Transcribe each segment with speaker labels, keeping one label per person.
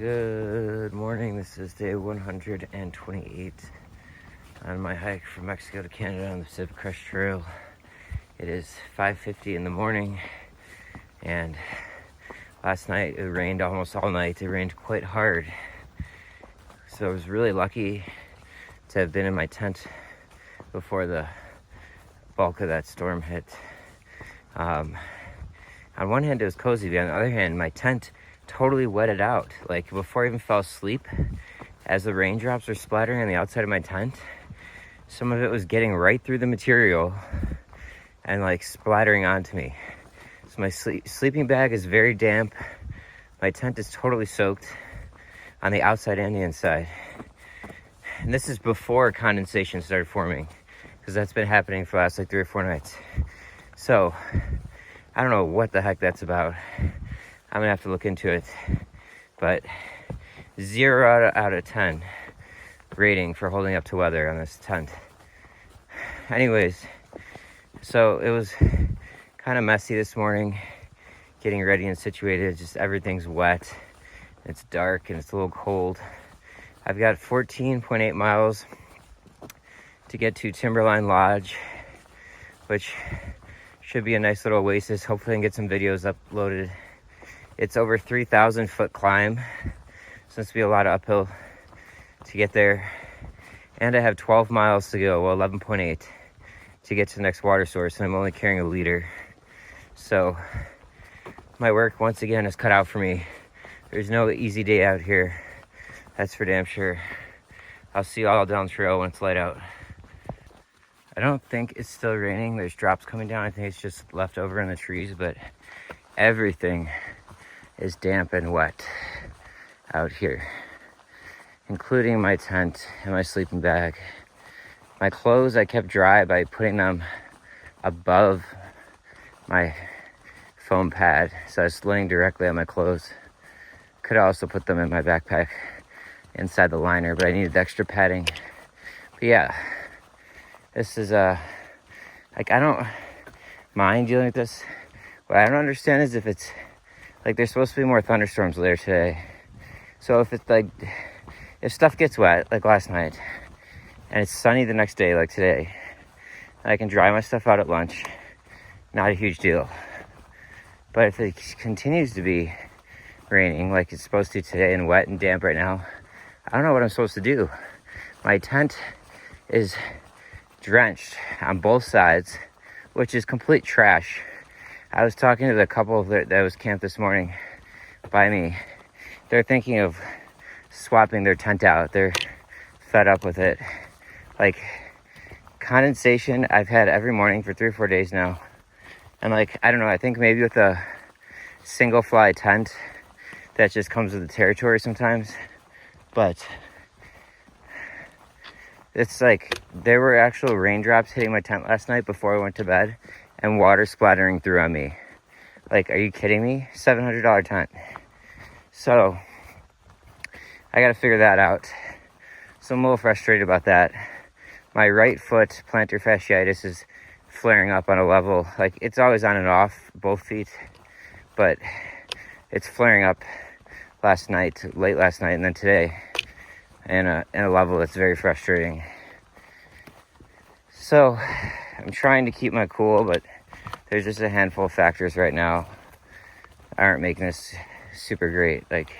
Speaker 1: Good morning. This is day 128 on my hike from Mexico to Canada on the Pacific Crest Trail. It is 5:50 in the morning, and last night it rained almost all night. It rained quite hard, so I was really lucky to have been in my tent before the bulk of that storm hit. On one hand, it was cozy, but on the other hand, my tent totally wetted out. Like, before I even fell asleep, as the raindrops were splattering on the outside of my tent, some of it was getting right through the material and like splattering onto me. So my sleeping bag is very damp. My tent is totally soaked on the outside and the inside. And this is before condensation started forming, because that's been happening for the last like 3 or 4 nights. So I don't know what the heck that's about. I'm gonna have to look into it. But 0 out of 10 rating for holding up to weather on this tent. Anyways, so it was kind of messy this morning, getting ready and situated. Just everything's wet, it's dark, and it's a little cold. I've got 14.8 miles to get to Timberline Lodge, which should be a nice little oasis. Hopefully I can get some videos uploaded. It's over 3,000 foot climb, so it's gonna be a lot of uphill to get there. And I have 12 miles to go, well, 11.8 to get to the next water source, and I'm only carrying a liter. So my work once again is cut out for me. There's no easy day out here, that's for damn sure. I'll see you all down the trail when it's light out. I don't think it's still raining. There's drops coming down. I think it's just left over in the trees, but everything is damp and wet out here, including my tent and my sleeping bag. My clothes I kept dry by putting them above my foam pad, so I was laying directly on my clothes. Could also put them in my backpack inside the liner, but I needed extra padding. But yeah, this is like, I don't mind dealing with this. What I don't understand is if it's like, there's supposed to be more thunderstorms later today. So if it's like, if stuff gets wet like last night and it's sunny the next day like today, I can dry my stuff out at lunch, not a huge deal. But if it continues to be raining like it's supposed to today and wet and damp right now, I don't know what I'm supposed to do. My tent is drenched on both sides, which is complete trash. I was talking to the couple that was camped this morning by me. They're thinking of swapping their tent out. They're fed up with it. Like, condensation I've had every morning for 3 or 4 days now. And like, I don't know, I think maybe with a single fly tent that just comes with the territory sometimes. But it's like, there were actual raindrops hitting my tent last night before I went to bed, and water splattering through on me. Like, are you kidding me? $700 tent. So I gotta figure that out. So I'm a little frustrated about that. My right foot, plantar fasciitis, is flaring up on a level. Like, it's always on and off, both feet, but it's flaring up late last night, and then today, in a level that's very frustrating. So I'm trying to keep my cool, but there's just a handful of factors right now that aren't making this super great. Like,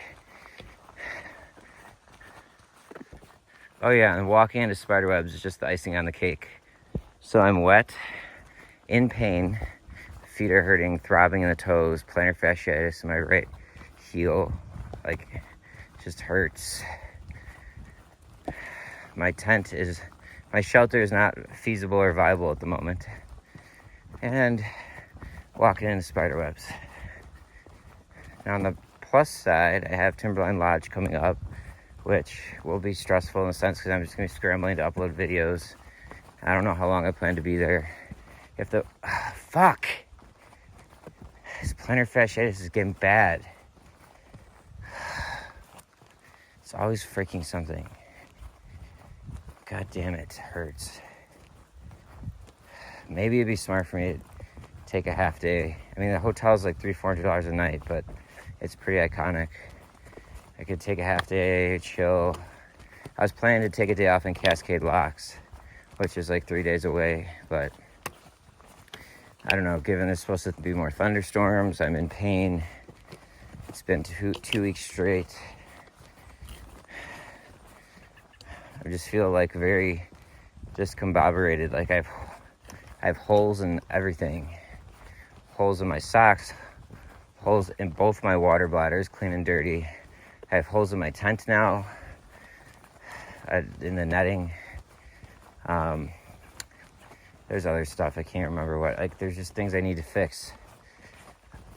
Speaker 1: oh yeah, and walking into spider webs is just the icing on the cake. So I'm wet, in pain, feet are hurting, throbbing in the toes, plantar fasciitis in my right heel, like, it just hurts. My shelter is not feasible or viable at the moment. And walking into spider webs. Now on the plus side, I have Timberline Lodge coming up, which will be stressful in a sense because I'm just going to be scrambling to upload videos. I don't know how long I plan to be there. If the fuck, this plantar fasciitis is getting bad. It's always freaking something. God damn it, hurts. Maybe it'd be smart for me to take a half day. I mean, the hotel's like $300-400 a night, but it's pretty iconic. I could take a half day, chill. I was planning to take a day off in Cascade Locks, which is like 3 days away, but I don't know, given there's supposed to be more thunderstorms, I'm in pain. It's been two weeks straight. I just feel like very discombobulated. Like I have holes in everything. Holes in my socks, holes in both my water bladders, clean and dirty. I have holes in my tent now, in the netting. There's other stuff, I can't remember what. Like, there's just things I need to fix.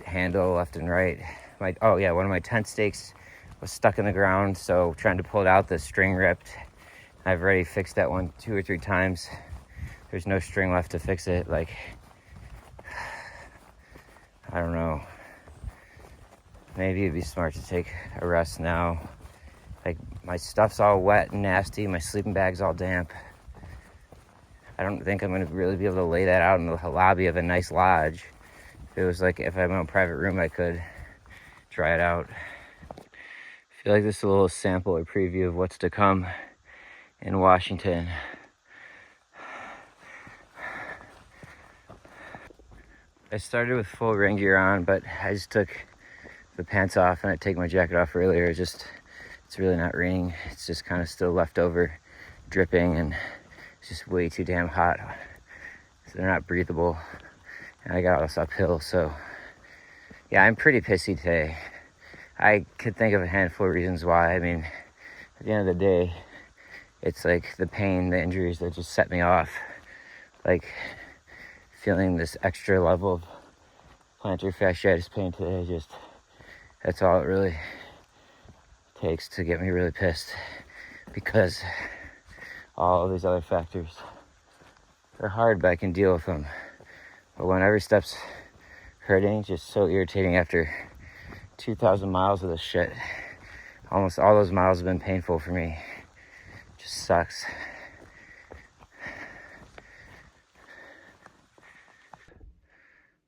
Speaker 1: Handle left and right. One of my tent stakes was stuck in the ground, so trying to pull it out, the string ripped. I've already fixed that one 2 or 3 times. There's no string left to fix it. Like, I don't know. Maybe it'd be smart to take a rest now. Like, my stuff's all wet and nasty. My sleeping bag's all damp. I don't think I'm going to really be able to lay that out in the lobby of a nice lodge. If I'm in a private room, I could try it out. I feel like this is a little sample or preview of what's to come in Washington. I started with full rain gear on, but I just took the pants off and I take my jacket off earlier. It's really not raining. It's just kind of still left over, dripping, and it's just way too damn hot. So they're not breathable. And I got all this uphill, so yeah, I'm pretty pissy today. I could think of a handful of reasons why. I mean, at the end of the day, it's like the pain, the injuries that just set me off. Like, feeling this extra level of plantar fasciitis pain today, that's all it really takes to get me really pissed, because all of these other factors, they're hard, but I can deal with them. But when every step's hurting, it's just so irritating after 2,000 miles of this shit. Almost all those miles have been painful for me. It just sucks.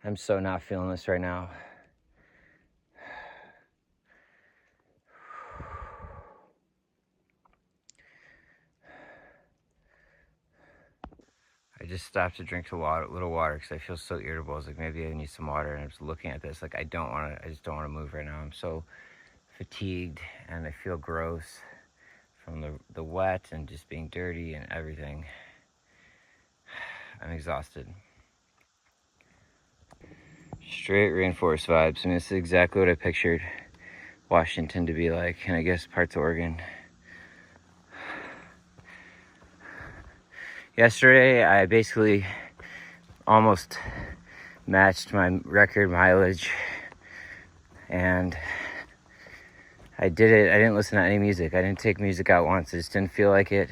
Speaker 1: I'm so not feeling this right now. I just stopped to drink a little water because I feel so irritable. I was like, maybe I need some water. And I was looking at this, like, I just don't want to move right now. I'm so fatigued and I feel gross from the wet and just being dirty and everything. I'm exhausted. Straight rainforest vibes. I mean, this is exactly what I pictured Washington to be like, and I guess parts of Oregon. Yesterday, I basically almost matched my record mileage, and I did it. I didn't listen to any music. I didn't take music out once. I just didn't feel like it.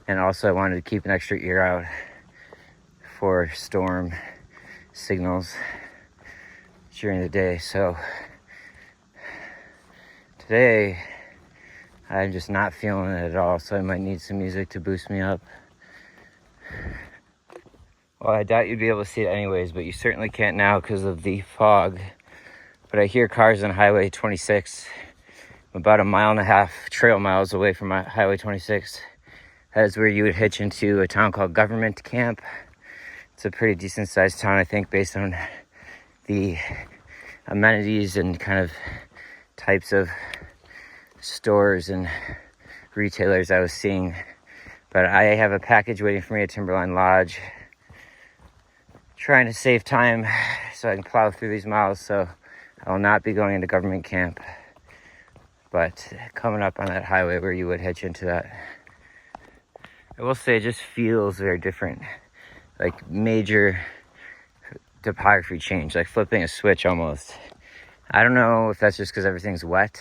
Speaker 1: And also, I wanted to keep an extra ear out for storm signals during the day. So today, I'm just not feeling it at all. So I might need some music to boost me up. Well, I doubt you'd be able to see it anyways, but you certainly can't now because of the fog. But I hear cars on Highway 26. I'm about 1.5 miles trail miles away from Highway 26. That is where you would hitch into a town called Government Camp. It's a pretty decent sized town, I think, based on the amenities and kind of types of stores and retailers I was seeing. But I have a package waiting for me at Timberline Lodge, trying to save time so I can plow through these miles. So I will not be going into Government Camp, but coming up on that highway where you would hitch into that. I will say it just feels very different, like major topography change, like flipping a switch almost. I don't know if that's just because everything's wet,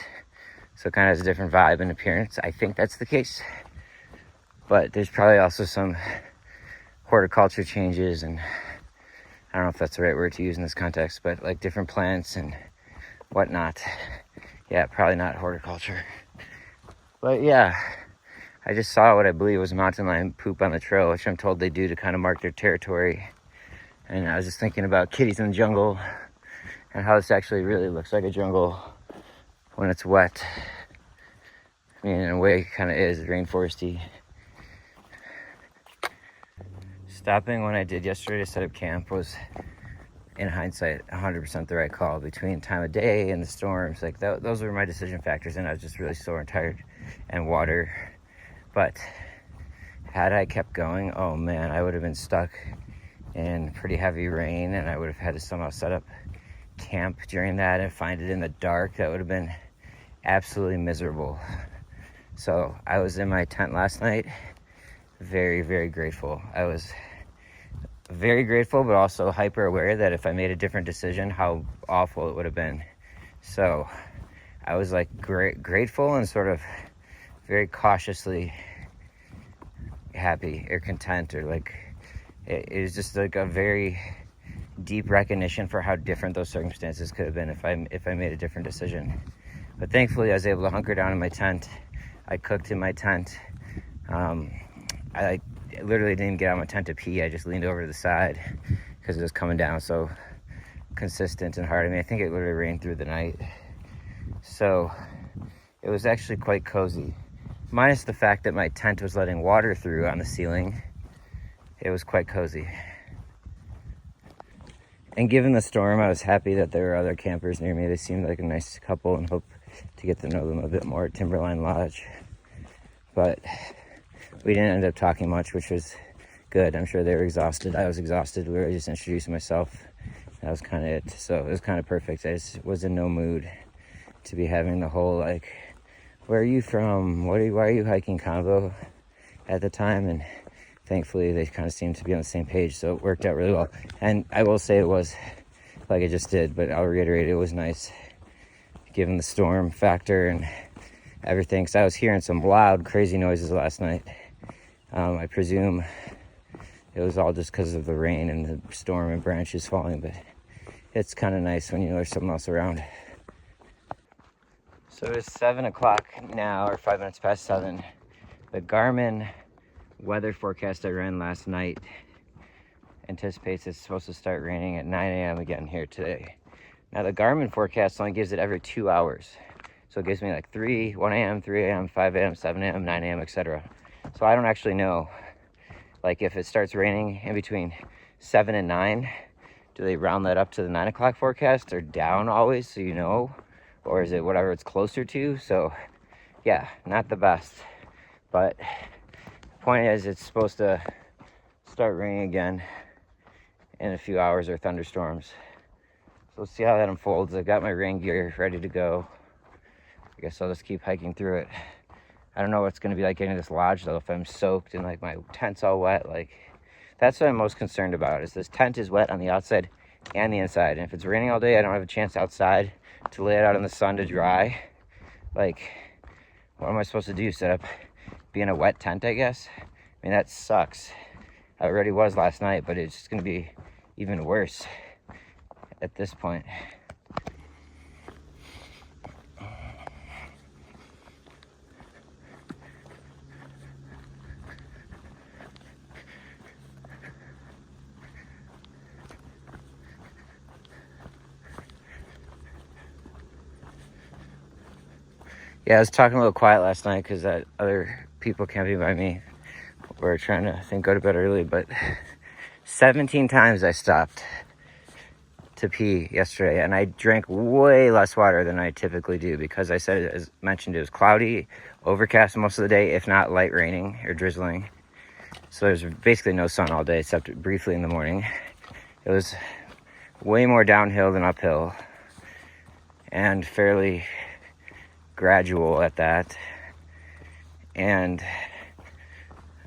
Speaker 1: so it kind of has a different vibe and appearance. I think that's the case. But there's probably also some horticulture changes, and I don't know if that's the right word to use in this context, but like different plants and whatnot. Yeah, probably not horticulture. But yeah, I just saw what I believe was mountain lion poop on the trail, which I'm told they do to kind of mark their territory. And I was just thinking about kitties in the jungle and how this actually really looks like a jungle when it's wet. in a way, kind of is rainforesty. Stopping when I did yesterday to set up camp was, in hindsight, 100% the right call. Between time of day and the storms, like those were my decision factors, and I was just really sore and tired, and water. But had I kept going, oh man, I would have been stuck in pretty heavy rain, and I would have had to somehow set up camp during that and find it in the dark. That would have been absolutely miserable. So I was in my tent last night, very, very grateful. I was very grateful, but also hyper aware that if I made a different decision, how awful it would have been. So I was like grateful and sort of very cautiously happy or content, or like it was just like a very deep recognition for how different those circumstances could have been if I made a different decision. But thankfully I was able to hunker down in my tent. I cooked in my tent. I literally didn't get out of my tent to pee. I just leaned over to the side because it was coming down so consistent and hard. I mean, I think it literally rained through the night. So it was actually quite cozy. Minus the fact that my tent was letting water through on the ceiling, it was quite cozy. And given the storm, I was happy that there were other campers near me. They seemed like a nice couple, and hope to get to know them a bit more at Timberline Lodge. But we didn't end up talking much, which was good. I'm sure they were exhausted. I was exhausted. We were just introducing myself. That was kind of it. So it was kind of perfect. I just was in no mood to be having the whole, like, where are you from? Why are you hiking convo at the time? And thankfully they kind of seemed to be on the same page, so it worked out really well. And I will say it was, like I just did, but I'll reiterate, it was nice given the storm factor and everything, because I was hearing some loud, crazy noises last night. I presume it was all just because of the rain and the storm and branches falling, but it's kind of nice when you know there's something else around. So it's 7 o'clock now, or 5 minutes past 7. The Garmin weather forecast I ran last night anticipates it's supposed to start raining at 9 a.m. again here today. Now the Garmin forecast only gives it every 2 hours. So it gives me like 1 a.m., 3 a.m., 5 a.m., 7 a.m., 9 a.m., etc. So I don't actually know, like, if it starts raining in between 7 and 9, do they round that up to the 9 o'clock forecast, or down always so you know? Or is it whatever it's closer to? So yeah, not the best. But the point is, it's supposed to start raining again in a few hours, or thunderstorms. So we'll see how that unfolds. I've got my rain gear ready to go. I guess I'll just keep hiking through it. I don't know what it's going to be like getting to this lodge, though, if I'm soaked and like my tent's all wet. Like, that's what I'm most concerned about, is this tent is wet on the outside and the inside. And if it's raining all day, I don't have a chance outside to lay it out in the sun to dry. Like, what am I supposed to do? Set up, be in a wet tent, I guess? I mean, that sucks. I already was last night, but it's just going to be even worse at this point. Yeah, I was talking a little quiet last night because other people camping by me were trying to, I think, go to bed early. But 17 times I stopped to pee yesterday, and I drank way less water than I typically do because I said, as mentioned, it was cloudy, overcast most of the day, if not light raining or drizzling. So there's basically no sun all day except briefly in the morning. It was way more downhill than uphill, and fairly gradual at that. And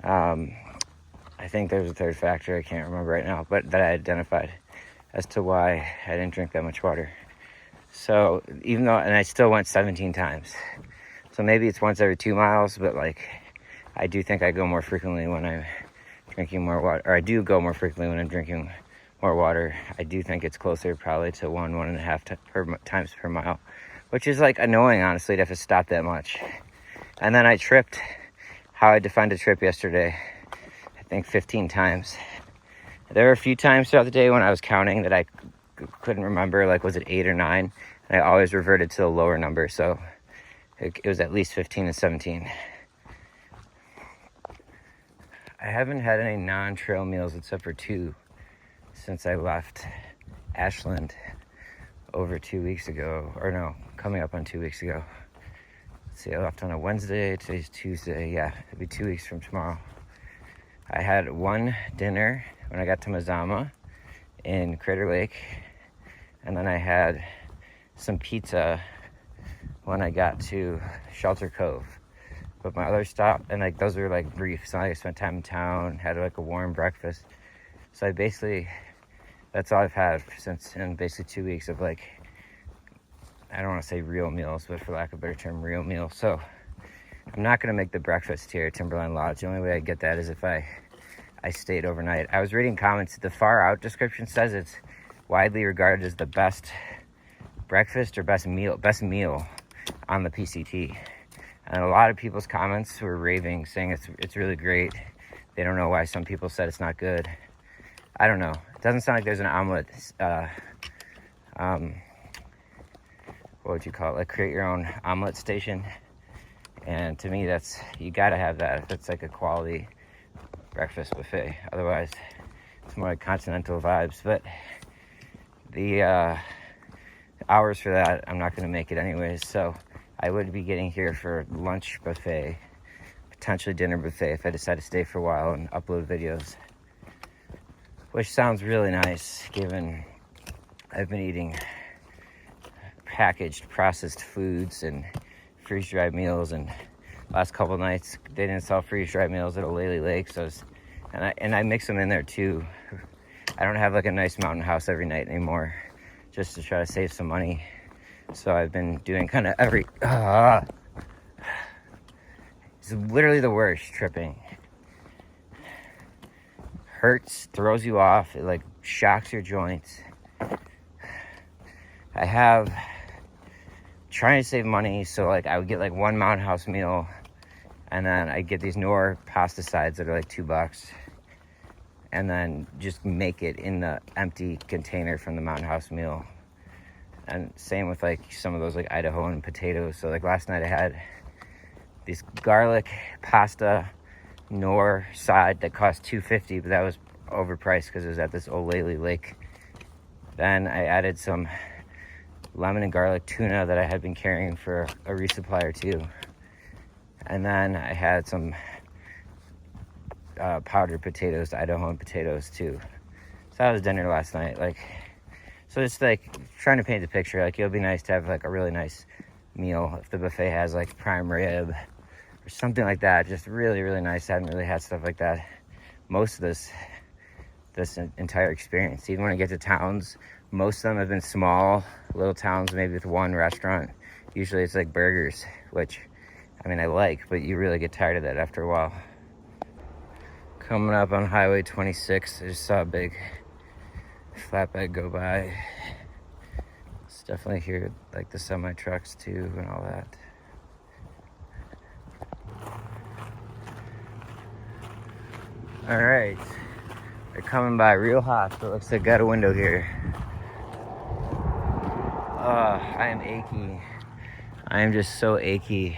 Speaker 1: I think there's a third factor I can't remember right now, but that I identified as to why I didn't drink that much water. So even though, and I still went 17 times, so maybe it's once every 2 miles, but like, I do think I go more frequently when I'm drinking more water, or I do go more frequently when I'm drinking more water. I do think it's closer probably to 1.5 times per mile, which is like annoying, honestly, to have to stop that much. And then I tripped, how I defined a trip yesterday, I think 15 times. There were a few times throughout the day when I was counting that I couldn't remember, like, was it 8 or 9? And I always reverted to the lower number. So It was at least 15 and 17. I haven't had any non-trail meals except for 2 since I left Ashland over 2 weeks ago. Or no, coming up on 2 weeks ago. Let's see, I left on a Wednesday. Today's Tuesday. Yeah, it'll be 2 weeks from tomorrow. I had one dinner when I got to Mazama in Crater Lake. And then I had some pizza when I got to Shelter Cove. But my other stop, and like those were like brief. It's not like I spent time in town, had like a warm breakfast. So I basically, that's all I've had since, in basically 2 weeks of like, I don't want to say real meals, but for lack of a better term, real meals. So I'm not going to make the breakfast here at Timberline Lodge. The only way I get that is if I stayed overnight. I was reading comments. The far out description says it's widely regarded as the best breakfast or best meal on the PCT. And a lot of people's comments were raving, saying it's really great. They don't know why some people said it's not good. I don't know. It doesn't sound like there's an omelet, what would you call it? Like create your own omelet station. And to me, you gotta have that if it's like a quality breakfast buffet. Otherwise, it's more like continental vibes. But the hours for that, I'm not gonna make it anyways. So I would be getting here for lunch buffet, potentially dinner buffet if I decide to stay for a while and upload videos. Which sounds really nice given I've been eating packaged processed foods and freeze-dried meals, and last couple of nights they didn't sell freeze-dried meals at Olaley Lake, so I mix them in there too. I don't have like a nice mountain house every night anymore, just to try to save some money. So I've been doing kind of it's literally the worst, tripping. Hurts, throws you off, it like shocks your joints. I have trying to save money, so like I would get like one mountain house meal, and then I get these Knorr pasta sides that are like $2, and then just make it in the empty container from the mountain house meal. And same with like some of those like Idahoan potatoes. So like last night I had this garlic pasta Knorr side that cost $2.50, but that was overpriced because it was at this Olaley Lake. Then I added some lemon and garlic tuna that I had been carrying for a resupply or two. And then I had some powdered potatoes, Idahoan potatoes too. So that was dinner last night. Like, so just like trying to paint the picture. Like, it'll be nice to have like a really nice meal if the buffet has like prime rib or something like that. Just really, really nice. I haven't really had stuff like that most of this entire experience. Even when I get to towns, most of them have been small little towns, maybe with one restaurant. Usually it's like burgers, which I mean I like, but you really get tired of that after a while. Coming up on Highway 26, I just saw a big flatbed go by. It's definitely here, like the semi trucks too and all that. All right, they're coming by real hot, so it looks like I got a window here. I am achy. I am just so achy.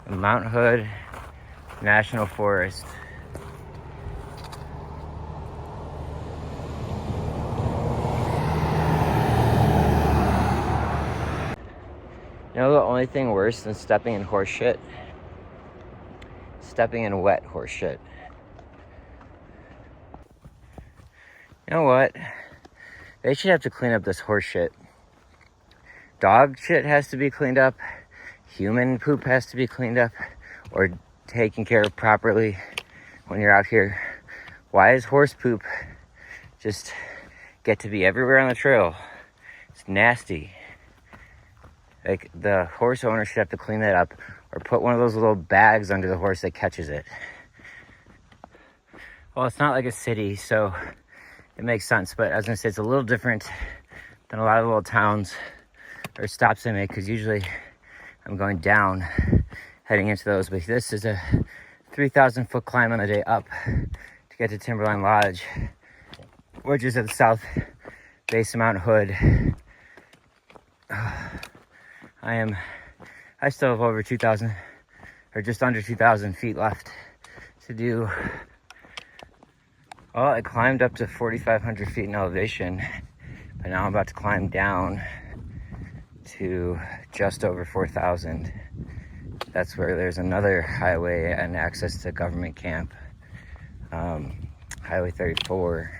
Speaker 1: Mount Hood National Forest. You know the only thing worse than stepping in horse shit? Stepping in wet horse shit. You know what? They should have to clean up this horse shit. Dog shit has to be cleaned up. Human poop has to be cleaned up or taken care of properly when you're out here. Why does horse poop just get to be everywhere on the trail? It's nasty. Like, the horse owner should have to clean that up or put one of those little bags under the horse that catches it. Well, it's not like a city, so it makes sense, but I was gonna say it's a little different than a lot of little towns or stops I make, because usually I'm going down heading into those. But this is a 3,000 foot climb on the day up to get to Timberline Lodge, which is at the south base of Mount Hood. I still have over 2,000 or just under 2,000 feet left to do. Well, I climbed up to 4,500 feet in elevation, but now I'm about to climb down to just over 4,000. That's where there's another highway and access to government camp, Highway 34.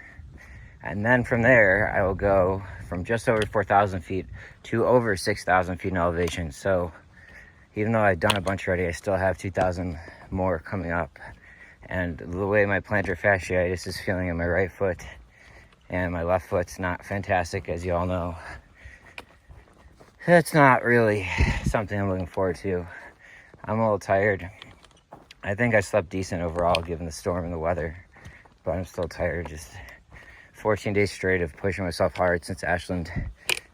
Speaker 1: And then from there, I will go from just over 4,000 feet to over 6,000 feet in elevation. So even though I've done a bunch already, I still have 2,000 more coming up. And the way my plantar fasciitis is feeling in my right foot and my left foot's not fantastic, as you all know. That's not really something I'm looking forward to. I'm a little tired. I think I slept decent overall given the storm and the weather, but I'm still tired. Just 14 days straight of pushing myself hard since Ashland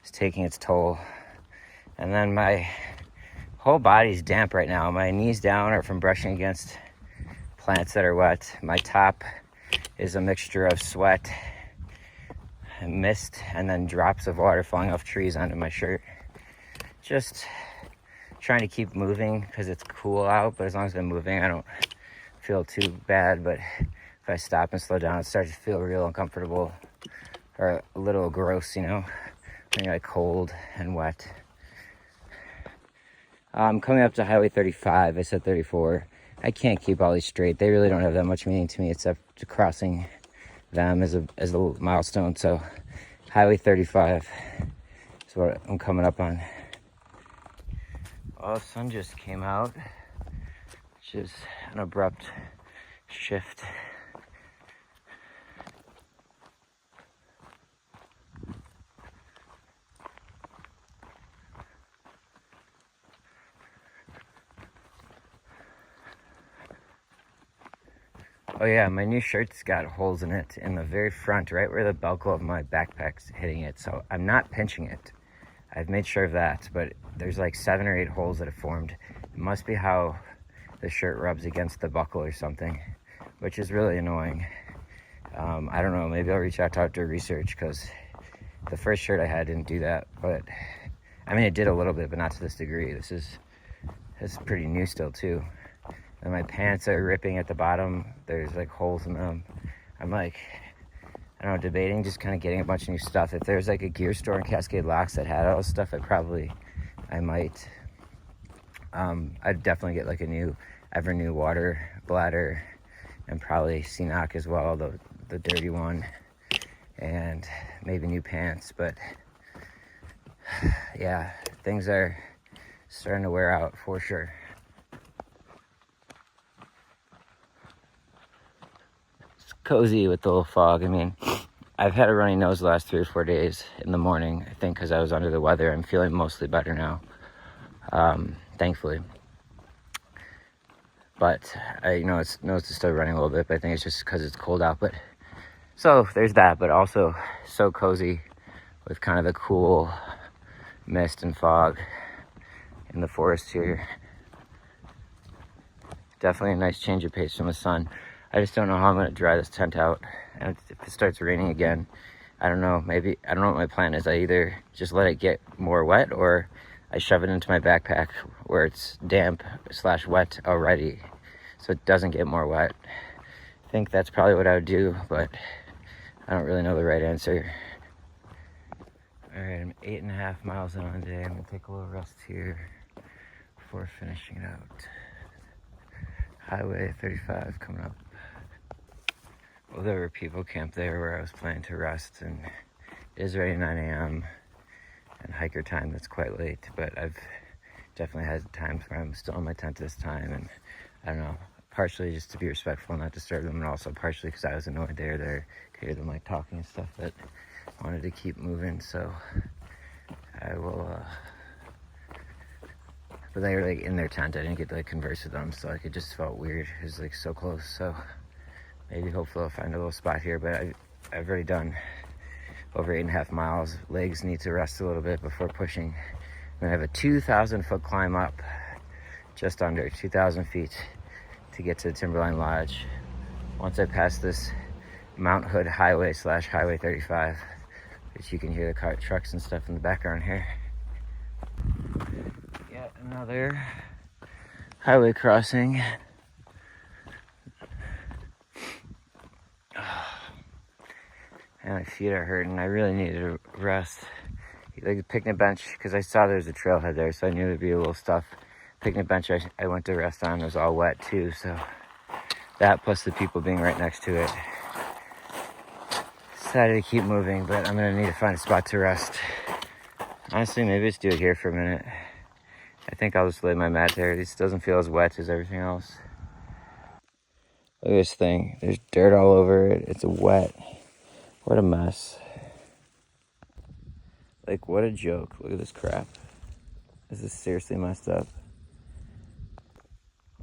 Speaker 1: is taking its toll. And then my whole body's damp right now. My knees down are from brushing against plants that are wet. My top is a mixture of sweat and mist and then drops of water falling off trees onto my shirt. Just trying to keep moving because it's cool out, but as long as I'm moving, I don't feel too bad. But if I stop and slow down, it starts to feel real uncomfortable or a little gross, you know, when you're like cold and wet. I'm coming up to Highway 35. I said 34. I can't keep all these straight. They really don't have that much meaning to me except to crossing them as a milestone. So Highway 35 is what I'm coming up on. Oh, the sun just came out, which is an abrupt shift. Oh yeah, my new shirt's got holes in it in the very front, right where the buckle of my backpack's hitting it. So I'm not pinching it. I've made sure of that, but there's like 7 or 8 holes that have formed. It must be how the shirt rubs against the buckle or something, which is really annoying. I don't know, maybe I'll reach out to Outdoor Research because the first shirt I had didn't do that, but I mean, it did a little bit, but not to this degree. This is pretty new still too. And my pants are ripping at the bottom. There's like holes in them. I'm like, I don't know, debating just kind of getting a bunch of new stuff. If there's like a gear store in Cascade Locks that had all this stuff, I might. I'd definitely get like a ever new water bladder and probably Ceenock as well, the dirty one, and maybe new pants. But yeah, things are starting to wear out for sure. Cozy with the little fog. I mean, I've had a runny nose the last 3 or 4 days in the morning. I think because I was under the weather. I'm feeling mostly better now, thankfully. But it's nose is still running a little bit. But I think it's just because it's cold out. But so there's that. But also so cozy with kind of the cool mist and fog in the forest here. Definitely a nice change of pace from the sun. I just don't know how I'm going to dry this tent out. And if it starts raining again, I don't know. Maybe, I don't know what my plan is. I either just let it get more wet or I shove it into my backpack where it's damp / wet already so it doesn't get more wet. I think that's probably what I would do, but I don't really know the right answer. All right, I'm 8.5 miles in on the day. I'm going to take a little rest here before finishing it out. Highway 35 coming up. Well, there were people camped there where I was planning to rest, and it is already 9 a.m. and hiker time. That's quite late, but I've definitely had times where I'm still in my tent this time, and I don't know, partially just to be respectful and not disturb them, and also partially because I was annoyed they were there, could hear them like talking and stuff, but I wanted to keep moving, so I will, but they were like in their tent. I didn't get to like converse with them, so like it just felt weird. It was like so close, so maybe hopefully I'll find a little spot here, but I've already done over 8.5 miles. Legs need to rest a little bit before pushing. And I have a 2,000 foot climb up just under 2,000 feet to get to the Timberline Lodge. Once I pass this Mount Hood Highway / Highway 35, which you can hear the trucks and stuff in the background here. Yet another highway crossing. And my feet are hurting. I really needed to rest. Like the picnic bench, because I saw there was a trailhead there, so I knew there'd be a little stuff. Picnic bench I went to rest on was all wet too, so that plus the people being right next to it. Decided to keep moving, but I'm gonna need to find a spot to rest. Honestly, maybe just do it here for a minute. I think I'll just lay my mat there. This doesn't feel as wet as everything else. Look at this thing. There's dirt all over it. It's wet. What a mess. Like, what a joke. Look at this crap. This is seriously messed up.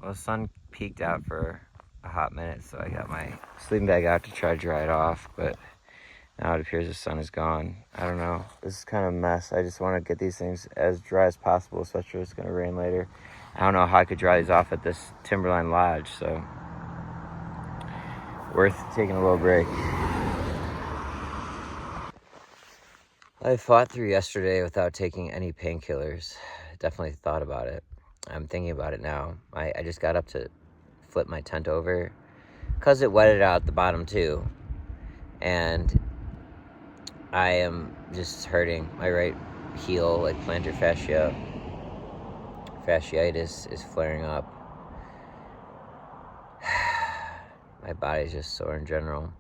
Speaker 1: Well, the sun peaked out for a hot minute, so I got my sleeping bag out to try to dry it off, but now it appears the sun is gone. I don't know. This is kind of a mess. I just want to get these things as dry as possible, especially if it's going to rain later. I don't know how I could dry these off at this Timberline Lodge, so worth taking a little break. I fought through yesterday without taking any painkillers. Definitely thought about it. I'm thinking about it now. I just got up to flip my tent over because it wetted out the bottom too. And I am just hurting. My right heel, like plantar fasciitis is flaring up. My body's just sore in general.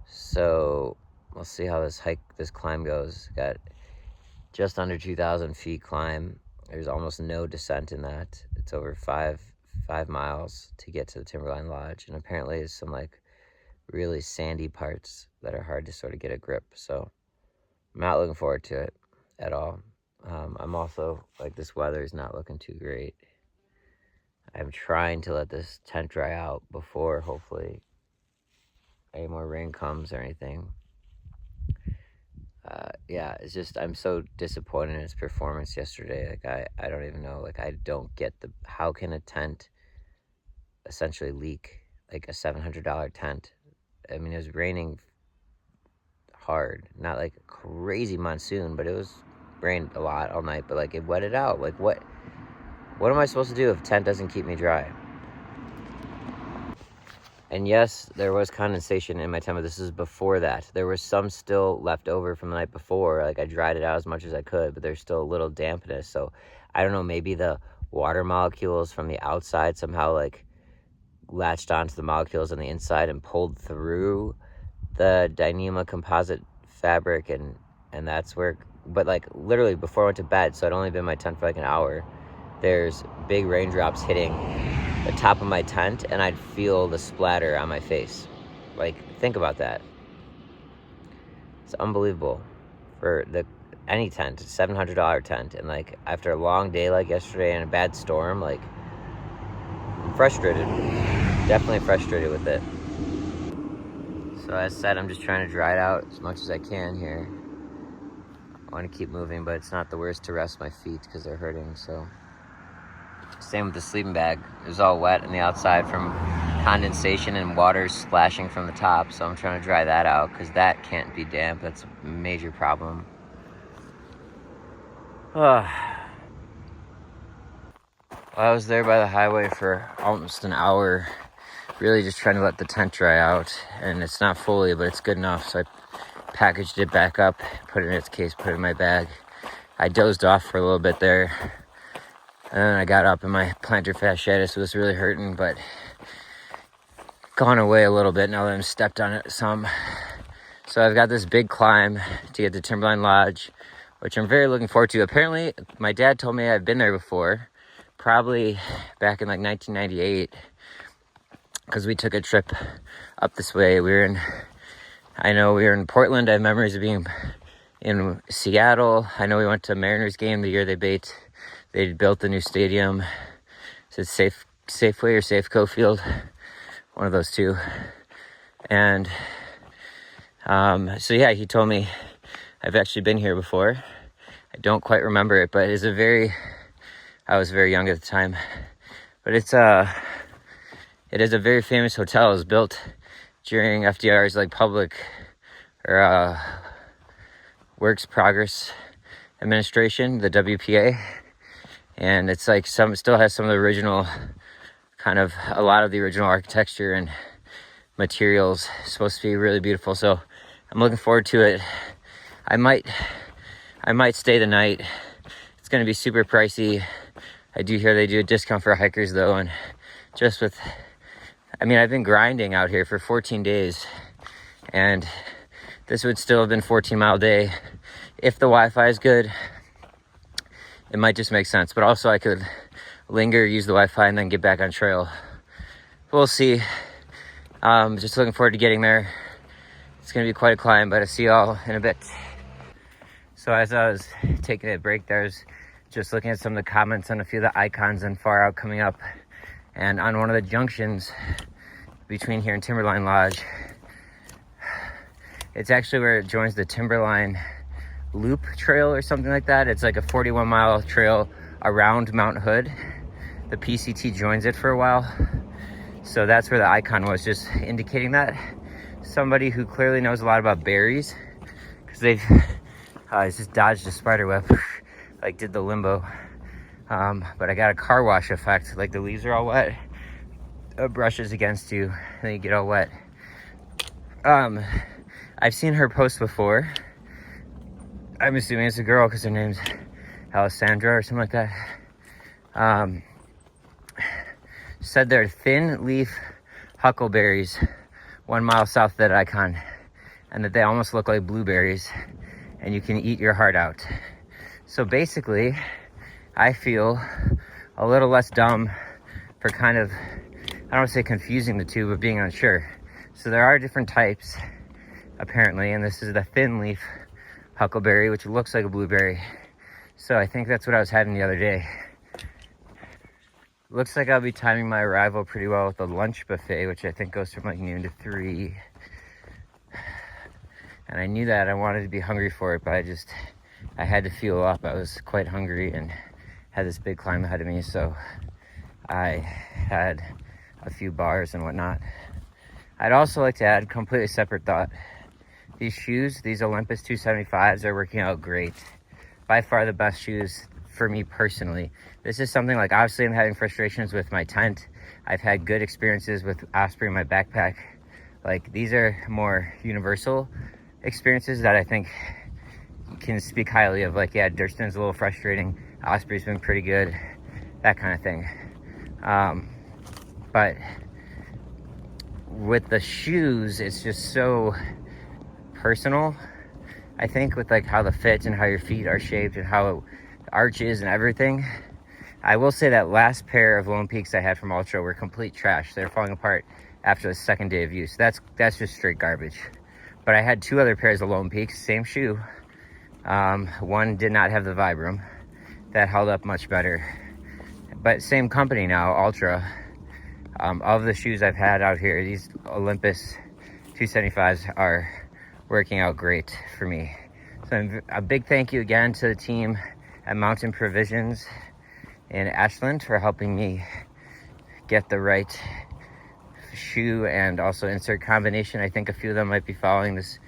Speaker 1: So we'll see how this climb goes. Got just under 2,000 feet climb. There's almost no descent in that. It's over five miles to get to the Timberline Lodge, and apparently there's some like really sandy parts that are hard to sort of get a grip. So I'm not looking forward to it at all. I'm also like, this weather is not looking too great. I'm trying to let this tent dry out before hopefully any more rain comes or anything. Yeah, it's just, I'm so disappointed in its performance yesterday. Like, I don't even know, like, I don't get how can a tent essentially leak, like a $700 tent? I mean, it was raining hard, not like a crazy monsoon, but it was rained a lot all night, but like it wetted out. Like, what am I supposed to do if a tent doesn't keep me dry? And yes, there was condensation in my tent, but this is before that. There was some still left over from the night before. Like, I dried it out as much as I could, but there's still a little dampness. So I don't know, maybe the water molecules from the outside somehow like latched onto the molecules on the inside and pulled through the Dyneema composite fabric, and that's where, but like literally before I went to bed, so I'd only been in my tent for like an hour, there's big raindrops hitting the top of my tent, and I'd feel the splatter on my face. Like, think about that. It's unbelievable for any tent, $700 tent, and like after a long day like yesterday and a bad storm, like, I'm frustrated. Definitely frustrated with it. So as said, I'm just trying to dry it out as much as I can here. I want to keep moving, but it's not the worst to rest my feet because they're hurting, so. Same with the sleeping bag. It was all wet on the outside from condensation and water splashing from the top, so I'm trying to dry that out because that can't be damp. That's a major problem. I was there by the highway for almost an hour, really just trying to let the tent dry out, and it's not fully, but it's good enough, so I packaged it back up, put it in its case, put it in my bag. I dozed off for a little bit there, and then I got up and my plantar fasciitis was really hurting, but gone away a little bit now that I've stepped on it some. So I've got this big climb to get to Timberline Lodge, which I'm very looking forward to. Apparently, my dad told me I've been there before, probably back in like 1998, because we took a trip up this way. I know we were in Portland. I have memories of being in Seattle. I know we went to a Mariners game the year they built the new stadium. Is it Safeway or Safeco Field? One of those two. And so yeah, he told me I've actually been here before. I don't quite remember it, but it's a very I was very young at the time. But it is a very famous hotel. It was built during FDR's like public or Works Progress Administration, the WPA. And it's like still has some of the original, a lot of the original architecture and materials. It's supposed to be really beautiful. So I'm looking forward to it. I might stay the night. It's going to be super pricey. I do hear they do a discount for hikers though. And I've been grinding out here for 14 days and this would still have been 14-mile day. If the Wi-Fi is good, it might just make sense, but also I could linger, use the Wi-Fi, and then get back on trail. We'll see. Just looking forward to getting there. It's gonna be quite a climb, but I'll see y'all in a bit. So as I was taking a break there, I was just looking at some of the comments on a few of the icons and Far Out coming up. And on one of the junctions between here and Timberline Lodge, it's actually where it joins the Timberline Loop Trail or something like that. It's like a 41-mile trail around Mount Hood. The PCT joins it for a while. So that's where the icon was, just indicating that. Somebody who clearly knows a lot about berries, because they've just dodged a spider web, like did the limbo. But I got a car wash effect, like the leaves are all wet, it brushes against you, and then you get all wet. I've seen her post before. I'm assuming it's a girl because her name's Alessandra or something like that. Said they're thin leaf huckleberries 1 mile south of that icon, and that they almost look like blueberries and you can eat your heart out. So basically, I feel a little less dumb for I don't want to say confusing the two, but being unsure. So there are different types, apparently, and this is the thin leaf huckleberry, which looks like a blueberry. So I think that's what I was having the other day. Looks like I'll be timing my arrival pretty well with the lunch buffet, which I think goes from like noon to 3. And I knew that I wanted to be hungry for it, but I had to fuel up. I was quite hungry and had this big climb ahead of me, so I had a few bars and whatnot. I'd also like to add, completely separate thought, these shoes, these Olympus 275s, are working out great. By far the best shoes for me personally. This is something like, obviously I'm having frustrations with my tent. I've had good experiences with Osprey in my backpack. Like, these are more universal experiences that I think can speak highly of. Like, yeah, Durston's a little frustrating, Osprey's been pretty good, that kind of thing. But with the shoes, it's just so personal, I think, with like how the fit and how your feet are shaped and how it arches and everything. I will say that last pair of Lone Peaks I had from Ultra were complete trash. They're falling apart after the second day of use. That's just straight garbage. But I had 2 other pairs of Lone Peaks, same shoe. One did not have the Vibram. That held up much better. But same company now, Ultra. Of the shoes I've had out here, these Olympus 275s are working out great for me. So a big thank you again to the team at Mountain Provisions in Ashland for helping me get the right shoe and also insert combination. I think a few of them might be following this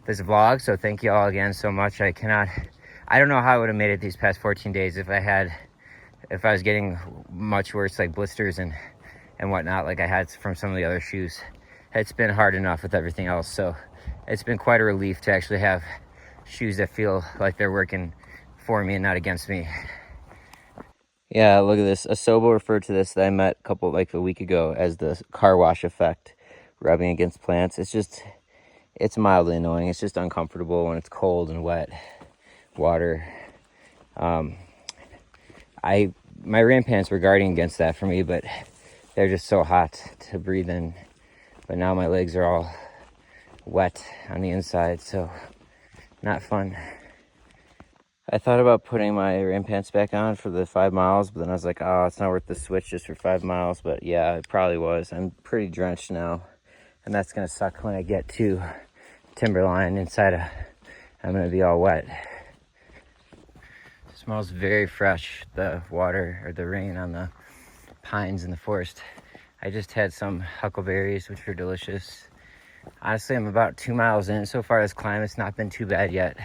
Speaker 1: vlog, so thank you all again so much. I don't know how I would have made it these past 14 days if I was getting much worse, like blisters and whatnot, like I had from some of the other shoes. It's been hard enough with everything else, so it's been quite a relief to actually have shoes that feel like they're working for me and not against me. Yeah, look at this. Asobo referred to this that I met a week ago as the car wash effect, rubbing against plants. It's mildly annoying. It's just uncomfortable when it's cold and wet water. My rain pants were guarding against that for me, but they're just so hot to breathe in. But now my legs are all wet on the inside, so not fun. I thought about putting my rain pants back on for the 5 miles, but then I was like, oh, it's not worth the switch just for 5 miles. But yeah, it probably was. I'm pretty drenched now, and that's gonna suck when I get to Timberline I'm gonna be all wet. Smells very fresh, the water or the rain on the pines in the forest. I just had some huckleberries, which are delicious. Honestly, I'm about 2 miles in so far. This climb, it's not been too bad yet.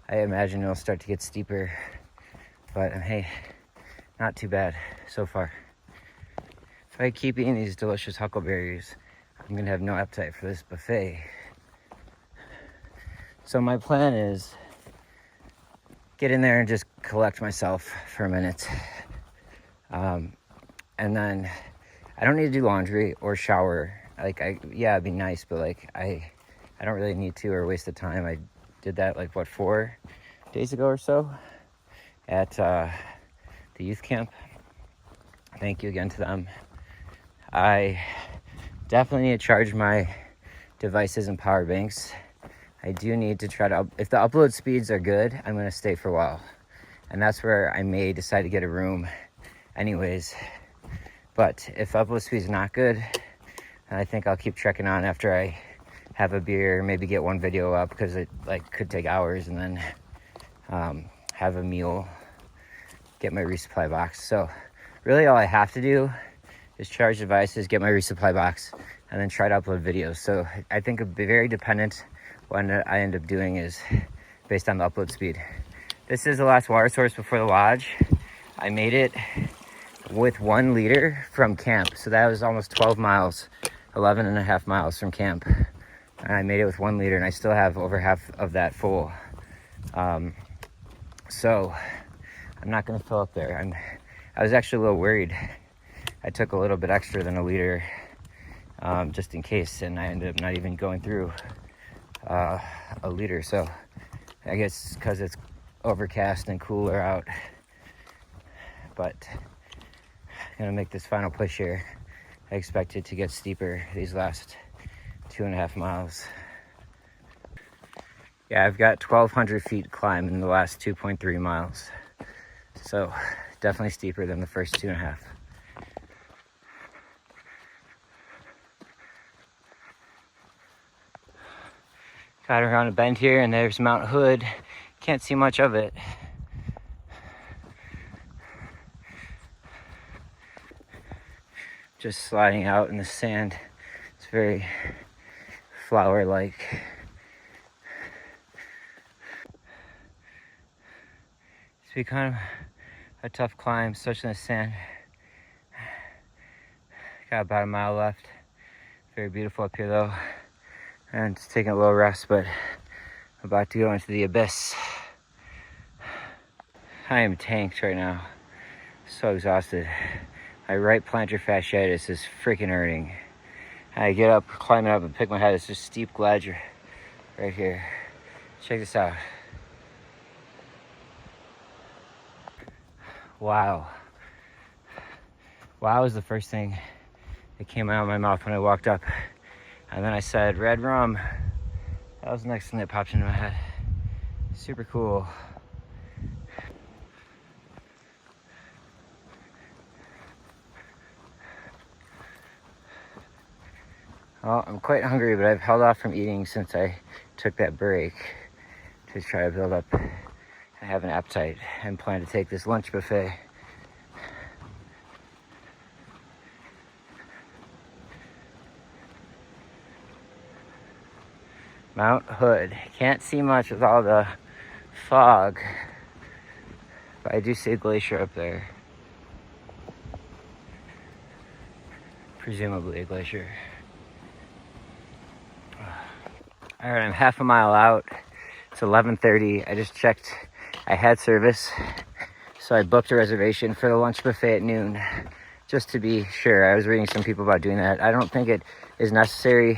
Speaker 1: I imagine it'll start to get steeper, but hey, not too bad so far. If I keep eating these delicious huckleberries, I'm gonna have no appetite for this buffet. So my plan is get in there and just collect myself for a minute. And then I don't need to do laundry or shower. Like, it'd be nice, but like, I don't really need to or waste the time. I did that 4 days ago or so at the youth camp. Thank you again to them. I definitely need to charge my devices and power banks. I do need to try to, if the upload speeds are good, I'm gonna stay for a while. And that's where I may decide to get a room anyways. But if upload speed is not good, I think I'll keep trekking on after I have a beer, maybe get one video up, because it could take hours, and then have a meal, get my resupply box. So really all I have to do is charge devices, get my resupply box, and then try to upload videos. So I think it'll be very dependent. What I end up doing is based on the upload speed. This is the last water source before the lodge. I made it with 1 liter from camp. So that was almost 12 miles, 11 and a half miles from camp. And I made it with 1 liter, and I still have over half of that full. So I'm not gonna fill up there. I was actually a little worried. I took a little bit extra than 1 liter, just in case, and I ended up not even going through 1 liter. So I guess because it's overcast and cooler out, but I'm gonna make this final push here. I expect it to get steeper these last 2.5 miles. Yeah, I've got 1,200 feet climb in the last 2.3 miles. So definitely steeper than the first 2.5. Got around a bend here, and there's Mount Hood. Can't see much of it. Just sliding out in the sand. It's very flower-like. It's be kind of a tough climb, especially in the sand. Got about 1 mile left. Very beautiful up here though. And just taking a little rest, but about to go into the abyss. I am tanked right now. So exhausted. My right plantar fasciitis is freaking hurting. I get up, climbing up, and pick my head. It's just steep ledge right here. Check this out. Wow. Wow is the first thing that came out of my mouth when I walked up. And then I said, red rum. That was the next thing that popped into my head. Super cool. Well, I'm quite hungry, but I've held off from eating since I took that break to try to build up and have an appetite and plan to take this lunch buffet. Mount Hood. Can't see much with all the fog, but I do see a glacier up there. Presumably a glacier. All right, I'm half a mile out. It's 11:30. I just checked. I had service, so I booked a reservation for the lunch buffet at noon, just to be sure. I was reading some people about doing that. I don't think it is necessary,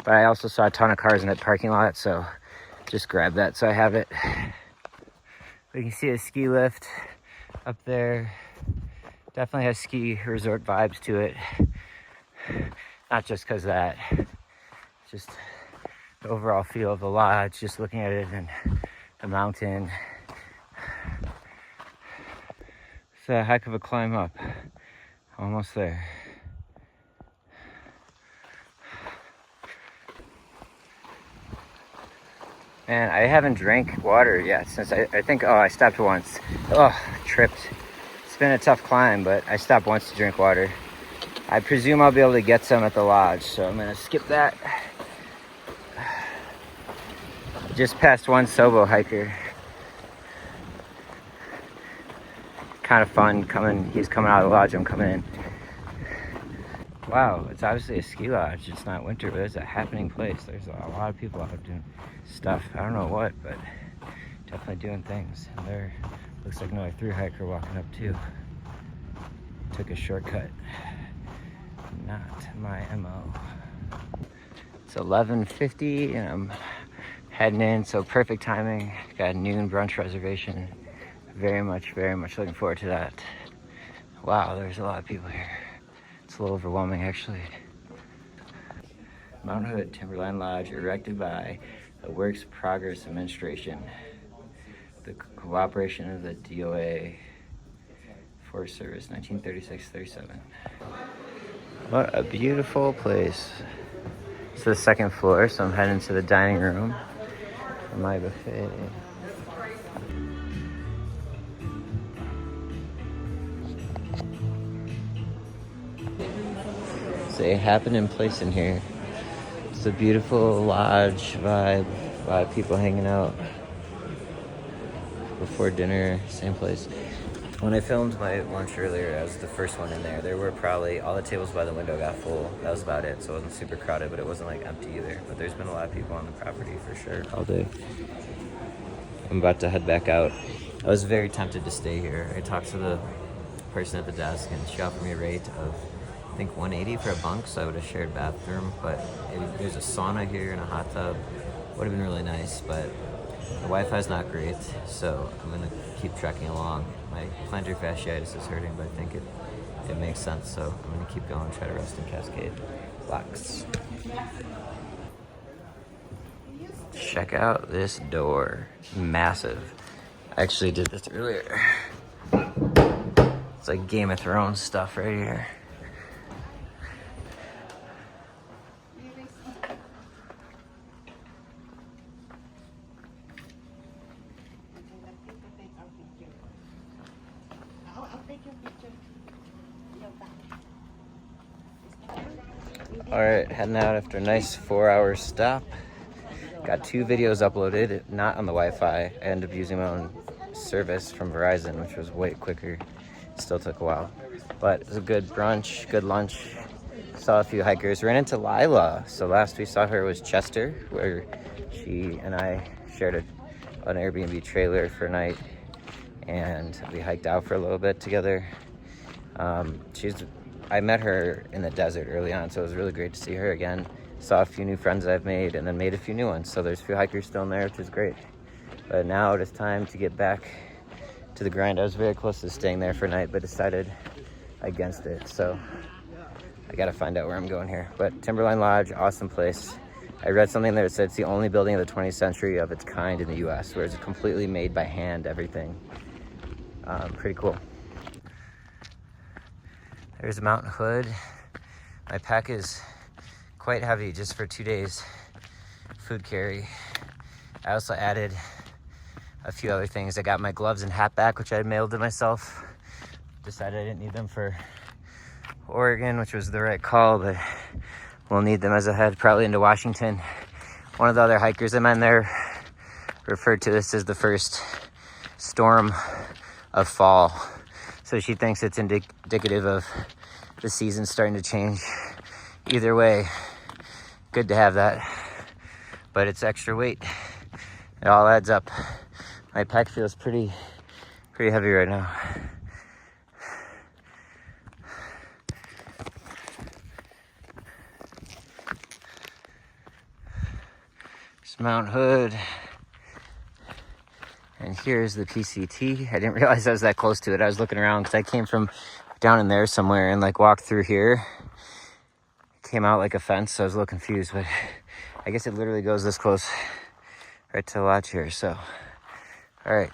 Speaker 1: but I also saw a ton of cars in that parking lot, so just grabbed that so I have it. We can see a ski lift up there. Definitely has ski resort vibes to it. Not just because of that, just the overall feel of the lodge, just looking at it and the mountain. It's a heck of a climb up. Almost there. Man, I haven't drank water yet since I think, oh, I stopped once. Oh, tripped. It's been a tough climb, but I stopped once to drink water. I presume I'll be able to get some at the lodge, so I'm gonna skip that. Just passed one Sobo hiker. Kind of fun coming, he's coming out of the lodge, I'm coming in. Wow, it's obviously a ski lodge. It's not winter, but it's a happening place. There's a lot of people out doing stuff. I don't know what, but definitely doing things. And there looks like another thru hiker walking up too. Took a shortcut. Not my MO. It's 11:50 and I'm heading in, so perfect timing. Got a noon brunch reservation. Very much looking forward to that. Wow, there's a lot of people here. It's a little overwhelming, actually. Mount Hood Timberline Lodge, erected by the Works Progress Administration, the cooperation of the DOA, Forest Service, 1936-37. What a beautiful place. It's the second floor, so I'm heading to the dining room for my buffet. It's a happening place in here. It's a beautiful lodge vibe. A lot of people hanging out before dinner, same place. When I filmed my lunch earlier, I was the first one in there. There were probably, all the tables by the window got full. That was about it, so it wasn't super crowded, but it wasn't like empty either. But there's been a lot of people on the property for sure all day. I'm about to head back out. I was very tempted to stay here. I talked to the person at the desk and she offered me a rate of, I think, $180 for a bunk, so I would have shared bathroom, but there's a sauna here and a hot tub. Would have been really nice, but the Wi-Fi's not great, so I'm gonna keep trekking along. My plantar fasciitis is hurting, but I think it makes sense, so I'm gonna keep going, try to rest in Cascade. Relax. Check out this door. Massive. I actually did this earlier. It's like Game of Thrones stuff right here. All right, heading out after a nice 4-hour stop. Got 2 videos uploaded, not on the Wi-Fi. I ended up using my own service from Verizon, which was way quicker. Still took a while, but it was a good brunch, good lunch. Saw a few hikers. Ran into Lila. So last we saw her was Chester, where she and I shared an Airbnb trailer for a night, and we hiked out for a little bit together. I met her in the desert early on, so it was really great to see her again. Saw a few new friends I've made, and then made a few new ones. So there's a few hikers still in there, which is great. But now it is time to get back to the grind. I was very close to staying there for a night, but decided against it. So I gotta find out where I'm going here. But Timberline Lodge, awesome place. I read something there that said it's the only building of the 20th century of its kind in the US, where it's completely made by hand, everything. Pretty cool. There's Mount Hood. My pack is quite heavy just for 2 days food carry. I also added a few other things. I got my gloves and hat back, which I had mailed to myself. Decided I didn't need them for Oregon, which was the right call, but we'll need them as I head probably into Washington. One of the other hikers I met there referred to this as the first storm of fall. So she thinks it's indicative of the season starting to change. Either way, good to have that, but it's extra weight. It all adds up. My pack feels pretty heavy right now. It's Mount Hood. And here's the PCT. I didn't realize I was that close to it. I was looking around because I came from down in there somewhere and like walked through here. Came out like a fence, so I was a little confused, but I guess it literally goes this close right to the lodge here. So, all right.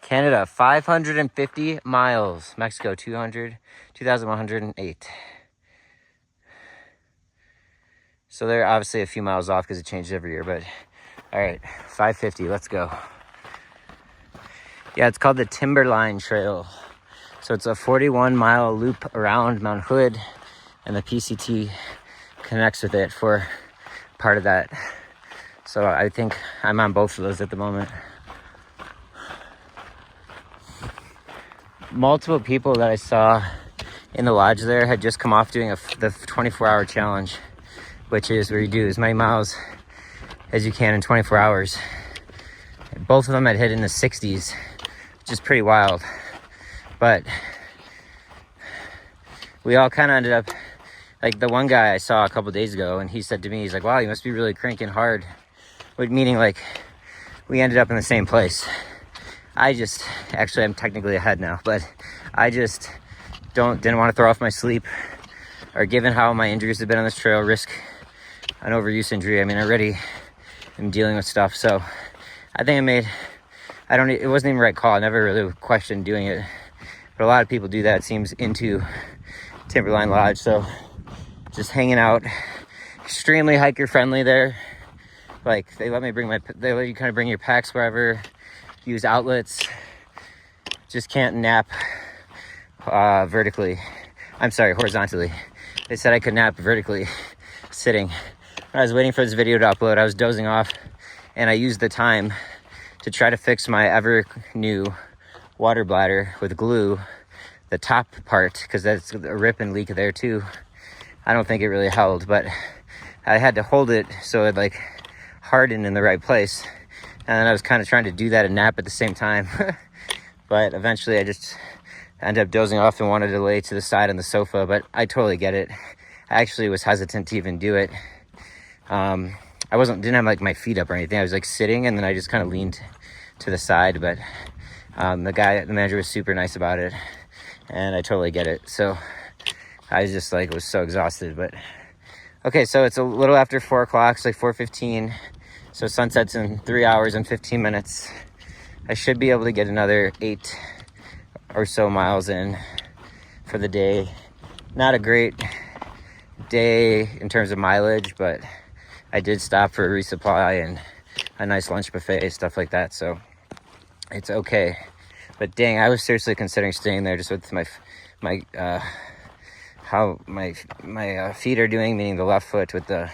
Speaker 1: Canada, 550 miles. Mexico, 2,108. So they're obviously a few miles off because it changes every year, but all right, 550, let's go. Yeah, it's called the Timberline Trail. So it's a 41-mile loop around Mount Hood, and the PCT connects with it for part of that. So I think I'm on both of those at the moment. Multiple people that I saw in the lodge there had just come off doing the 24-hour challenge, which is where you do as many miles as you can in 24 hours. Both of them had hit in the 60s, which is pretty wild. But we all kind of ended up, like the one guy I saw a couple days ago, and he said to me, he's like, wow, you must be really cranking hard. Meaning like we ended up in the same place. Actually I'm technically ahead now, but I just didn't want to throw off my sleep, or given how my injuries have been on this trail, risk an overuse injury. I mean, I already am dealing with stuff, so I think it wasn't even the right call. I never really questioned doing it, but a lot of people do that, it seems, into Timberline Lodge. So just hanging out, extremely hiker friendly there. Like they let you kind of bring your packs wherever, use outlets, just can't nap horizontally. They said I could nap vertically sitting. When I was waiting for this video to upload, I was dozing off, and I used the time to try to fix my ever new water bladder with glue, the top part, because that's a rip and leak there too. I don't think it really held, but I had to hold it so it like hardened in the right place, and then I was kind of trying to do that and nap at the same time. But eventually I just ended up dozing off and wanted to lay to the side on the sofa, but I totally get it. I actually was hesitant to even do it. I didn't have like my feet up or anything. I was like sitting, and then I just kind of leaned to the side, but the manager was super nice about it, and I totally get it. So I just was so exhausted. But okay, so it's a little after 4 o'clock. It's like 4:15. So sunset's in 3 hours and 15 minutes. I should be able to get another 8 or so miles in for the day. Not a great day in terms of mileage, but I did stop for a resupply and a nice lunch buffet, stuff like that, so it's okay. But dang, I was seriously considering staying there just with how my feet are doing, meaning the left foot with the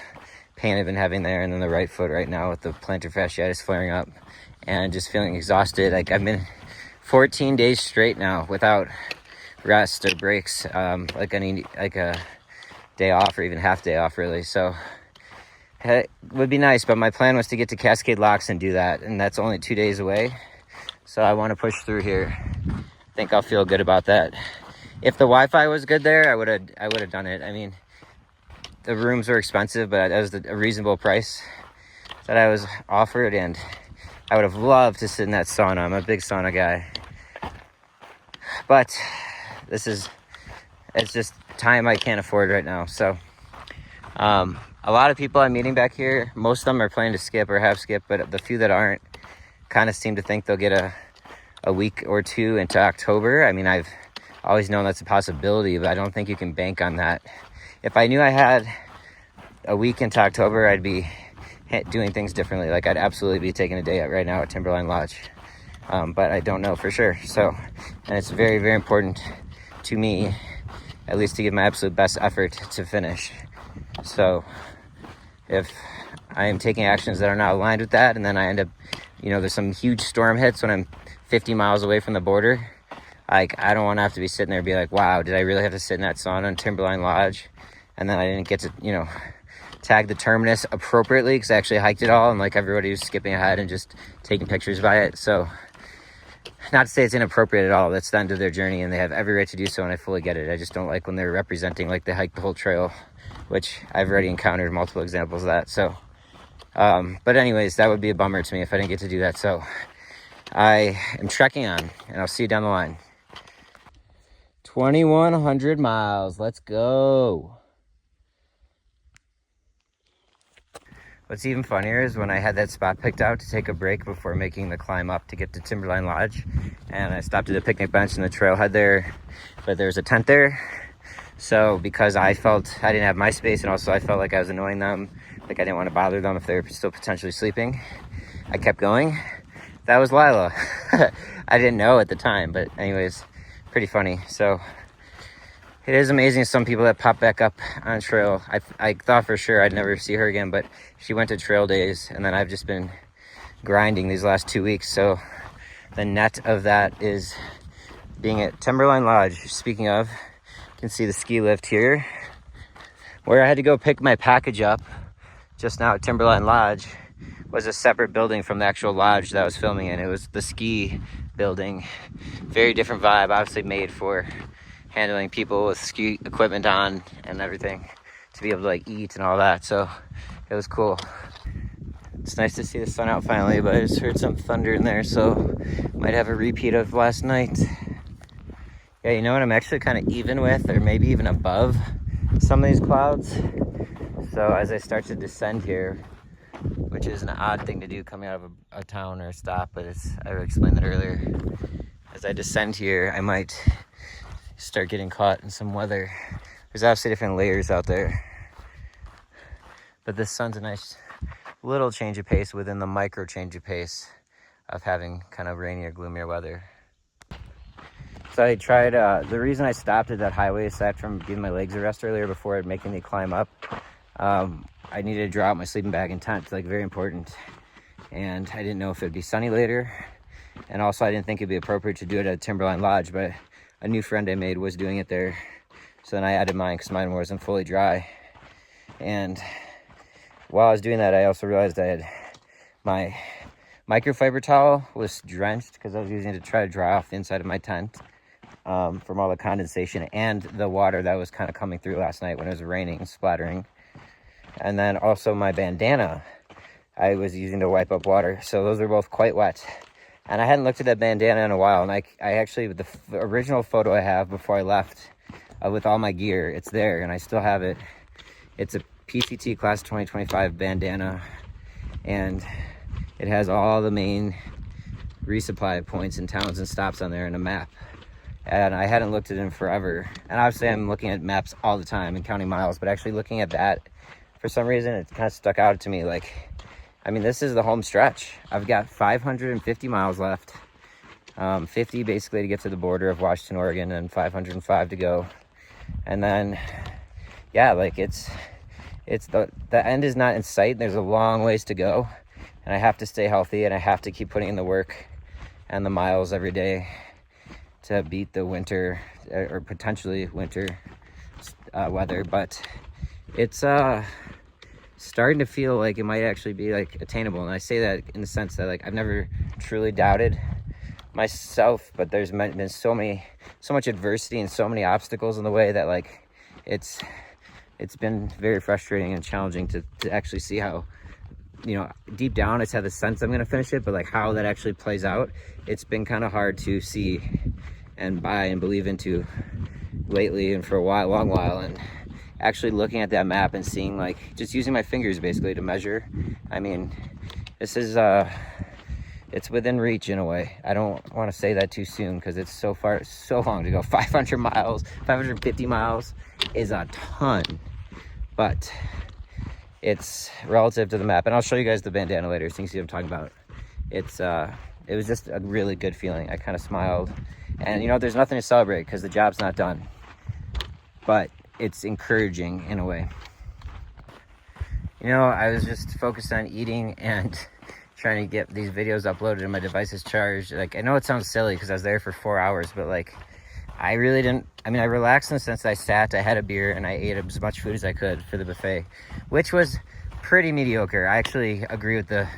Speaker 1: pain I've been having there, and then the right foot right now with the plantar fasciitis flaring up, and just feeling exhausted. Like I've been 14 days straight now without rest or breaks, like a day off or even half day off, really. So it would be nice, but my plan was to get to Cascade Locks and do that, and that's only 2 days away. So I want to push through here. I think I'll feel good about that. If the Wi-Fi was good there, I would have done it. I mean, the rooms were expensive, but that was a reasonable price that I was offered, and I would have loved to sit in that sauna. I'm a big sauna guy, but it's just time I can't afford right now. So a lot of people I'm meeting back here, most of them are planning to skip or have skipped, but the few that aren't kind of seem to think they'll get a week or two into October. I mean, I've always known that's a possibility, but I don't think you can bank on that. If I knew I had a week into October, I'd be doing things differently. Like I'd absolutely be taking a day out right now at Timberline Lodge, but I don't know for sure. So, and it's very, very important to me, at least to give my absolute best effort to finish. So if I am taking actions that are not aligned with that, and then I end up, there's some huge storm hits when I'm 50 miles away from the border, like I don't want to have to be sitting there and be like, wow, did I really have to sit in that sauna in Timberline Lodge? And then I didn't get to, tag the terminus appropriately, because I actually hiked it all, and like everybody was skipping ahead and just taking pictures by it. So not to say it's inappropriate at all. That's the end of their journey, and they have every right to do so, and I fully get it. I just don't like when they're representing like they hiked the whole trail, which I've already encountered multiple examples of that. So but anyways, that would be a bummer to me if I didn't get to do that. So I am trekking on, and I'll see you down the line. 2,100 miles. Let's go. What's even funnier is when I had that spot picked out to take a break before making the climb up to get to Timberline Lodge, and I stopped at a picnic bench in the trailhead there, but there's a tent there. So because I felt I didn't have my space, and also I felt like I was annoying them, like I didn't want to bother them if they were still potentially sleeping, I kept going. That was Lila. I didn't know at the time, but anyways, pretty funny. So it is amazing some people that pop back up on trail. I thought for sure I'd never see her again, but she went to trail days, and then I've just been grinding these last 2 weeks. So the net of that is being at Timberline Lodge. Speaking of, you can see the ski lift here. Where I had to go pick my package up just now at Timberline Lodge was a separate building from the actual lodge that I was filming in. It was the ski building. Very different vibe, obviously made for handling people with ski equipment on and everything, to be able to like eat and all that. So it was cool. It's nice to see the sun out finally, but I just heard some thunder in there, so might have a repeat of last night. Yeah, you know what I'm actually kind of even with, or maybe even above some of these clouds. So as I start to descend here, which is an odd thing to do coming out of a town or a stop, but I explained that earlier. As I descend here, I might start getting caught in some weather. There's obviously different layers out there, but this sun's a nice little change of pace within the micro change of pace of having kind of rainier, gloomier weather. So I tried, the reason I stopped at that highway, aside from giving my legs a rest earlier before making the climb up, I needed to draw out my sleeping bag and tent, like very important. And I didn't know if it'd be sunny later. And also I didn't think it'd be appropriate to do it at Timberline Lodge, but a new friend I made was doing it there. So then I added mine because mine wasn't fully dry. And while I was doing that, I also realized I had my microfiber towel was drenched because I was using it to try to dry off the inside of my tent from all the condensation and the water that was kind of coming through last night when it was raining and splattering. And then also my bandana I was using to wipe up water. So those are both quite wet. And I hadn't looked at that bandana in a while. And I actually, the original photo I have before I left with all my gear, it's there and I still have it. It's a PCT class 2025 bandana, and it has all the main resupply points and towns and stops on there and a map. And I hadn't looked at it in forever. And obviously I'm looking at maps all the time and counting miles, but actually looking at that, for some reason, it kind of stuck out to me. Like, I mean, this is the home stretch. I've got 550 miles left. 50 basically to get to the border of Washington, Oregon, and 505 to go. And then, yeah, like it's the end is not in sight. There's a long ways to go. And I have to stay healthy, and I have to keep putting in the work and the miles every day to beat the winter or potentially winter weather. But it's starting to feel like it might actually be like attainable. And I say that in the sense that like I've never truly doubted myself, but there's been so much adversity and so many obstacles in the way that like it's been very frustrating and challenging to actually see how, you know, deep down it's had the sense I'm gonna finish it, but like how that actually plays out, it's been kind of hard to see and buy and believe into lately and for a long while. And actually looking at that map and seeing, like, just using my fingers basically to measure, I mean, this is it's within reach in a way. I don't want to say that too soon because it's so long to go. 500 miles, 550 miles is a ton, but it's relative to the map. And I'll show you guys the bandana later so you can see what I'm talking about. It was just a really good feeling. I kind of smiled, and you know, there's nothing to celebrate because the job's not done, but it's encouraging in a way. You know, I was just focused on eating and trying to get these videos uploaded and my device is charged. Like, I know it sounds silly because I was there for 4 hours, but like, I really didn't, I mean, I relaxed in the sense that I sat, I had a beer, and I ate as much food as I could for the buffet, which was pretty mediocre. I actually agree with the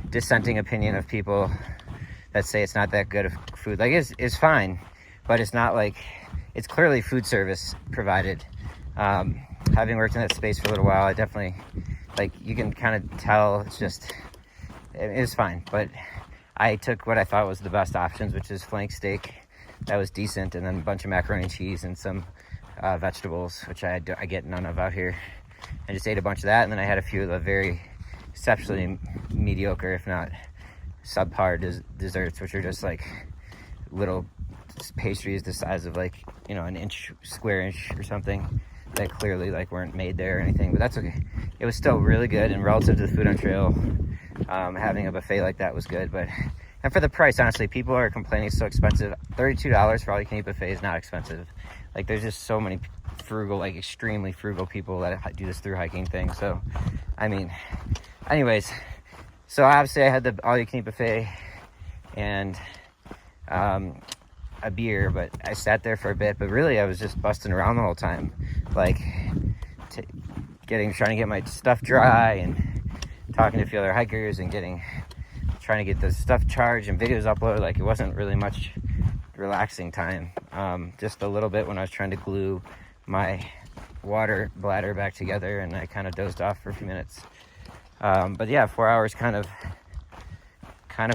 Speaker 1: dissenting opinion of people that say it's not that good of food. Like, it's fine, but it's not like, it's clearly food service provided. Having worked in that space for a little while, I definitely, like, you can kind of tell it's just, it was fine. But I took what I thought was the best options, which is flank steak. That was decent, and then a bunch of macaroni and cheese and some vegetables, which I get none of out here. I just ate a bunch of that, and then I had a few of the very exceptionally mediocre, if not subpar desserts, which are just like little pastries the size of like you know, square inch or something that clearly like weren't made there or anything, but that's okay. It was still really good, and relative to the food on trail, having a buffet like that was good. But and for the price, honestly, people are complaining it's so expensive. $32 for all you can eat buffet is not expensive. Like, there's just so many frugal, like extremely frugal people that do this through hiking thing. So I mean, anyways, so obviously I had the all you can eat buffet and a beer, but I sat there for a bit. But really, I was just busting around the whole time, like trying to get my stuff dry and talking to a few other hikers and trying to get the stuff charged and videos uploaded. Like, it wasn't really much relaxing time. Just a little bit when I was trying to glue my water bladder back together, and I kind of dozed off for a few minutes. But yeah, 4 hours kind of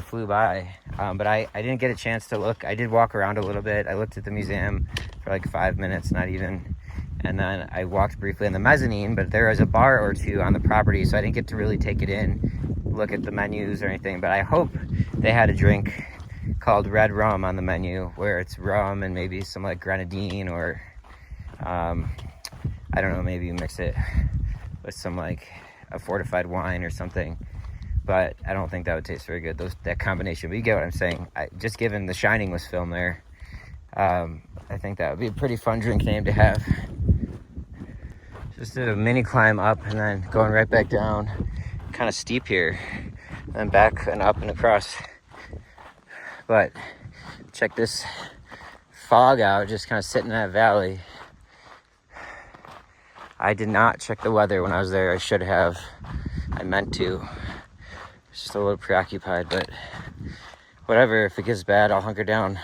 Speaker 1: flew by. But I didn't get a chance to look. I did walk around a little bit. I looked at the museum for like 5 minutes, not even. And then I walked briefly in the mezzanine, but there was a bar or two on the property, so I didn't get to really take it in, look at the menus or anything. But I hope they had a drink called red rum on the menu, where it's rum and maybe some like grenadine, or I don't know, maybe you mix it with some like a fortified wine or something. But I don't think that would taste very good, that combination. But you get what I'm saying. Just given The Shining was filmed there, I think that would be a pretty fun drink name to have. Just did a mini climb up and then going right back down. Kind of steep here, and then back and up and across. But check this fog out, just kind of sitting in that valley. I did not check the weather when I was there. I should have. I meant to. Just a little preoccupied, but whatever. If it gets bad, I'll hunker down.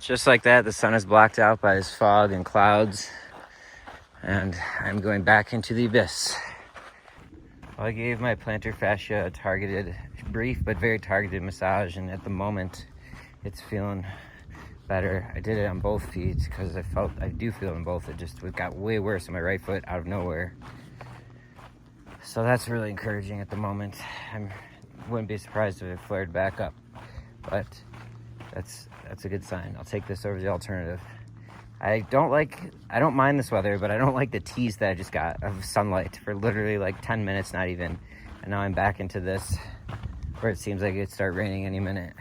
Speaker 1: Just like that, the sun is blocked out by this fog and clouds, and I'm going back into the abyss. Well, I gave my plantar fascia a targeted, brief but very targeted massage, and at the moment it's feeling better. I did it on both feet because I do feel in both. It just got way worse on my right foot out of nowhere. So that's really encouraging at the moment. I wouldn't be surprised if it flared back up, but that's a good sign. I'll take this over the alternative. I don't mind this weather, but I don't like the tease that I just got of sunlight for literally like 10 minutes, not even. And now I'm back into this where it seems like it'd start raining any minute.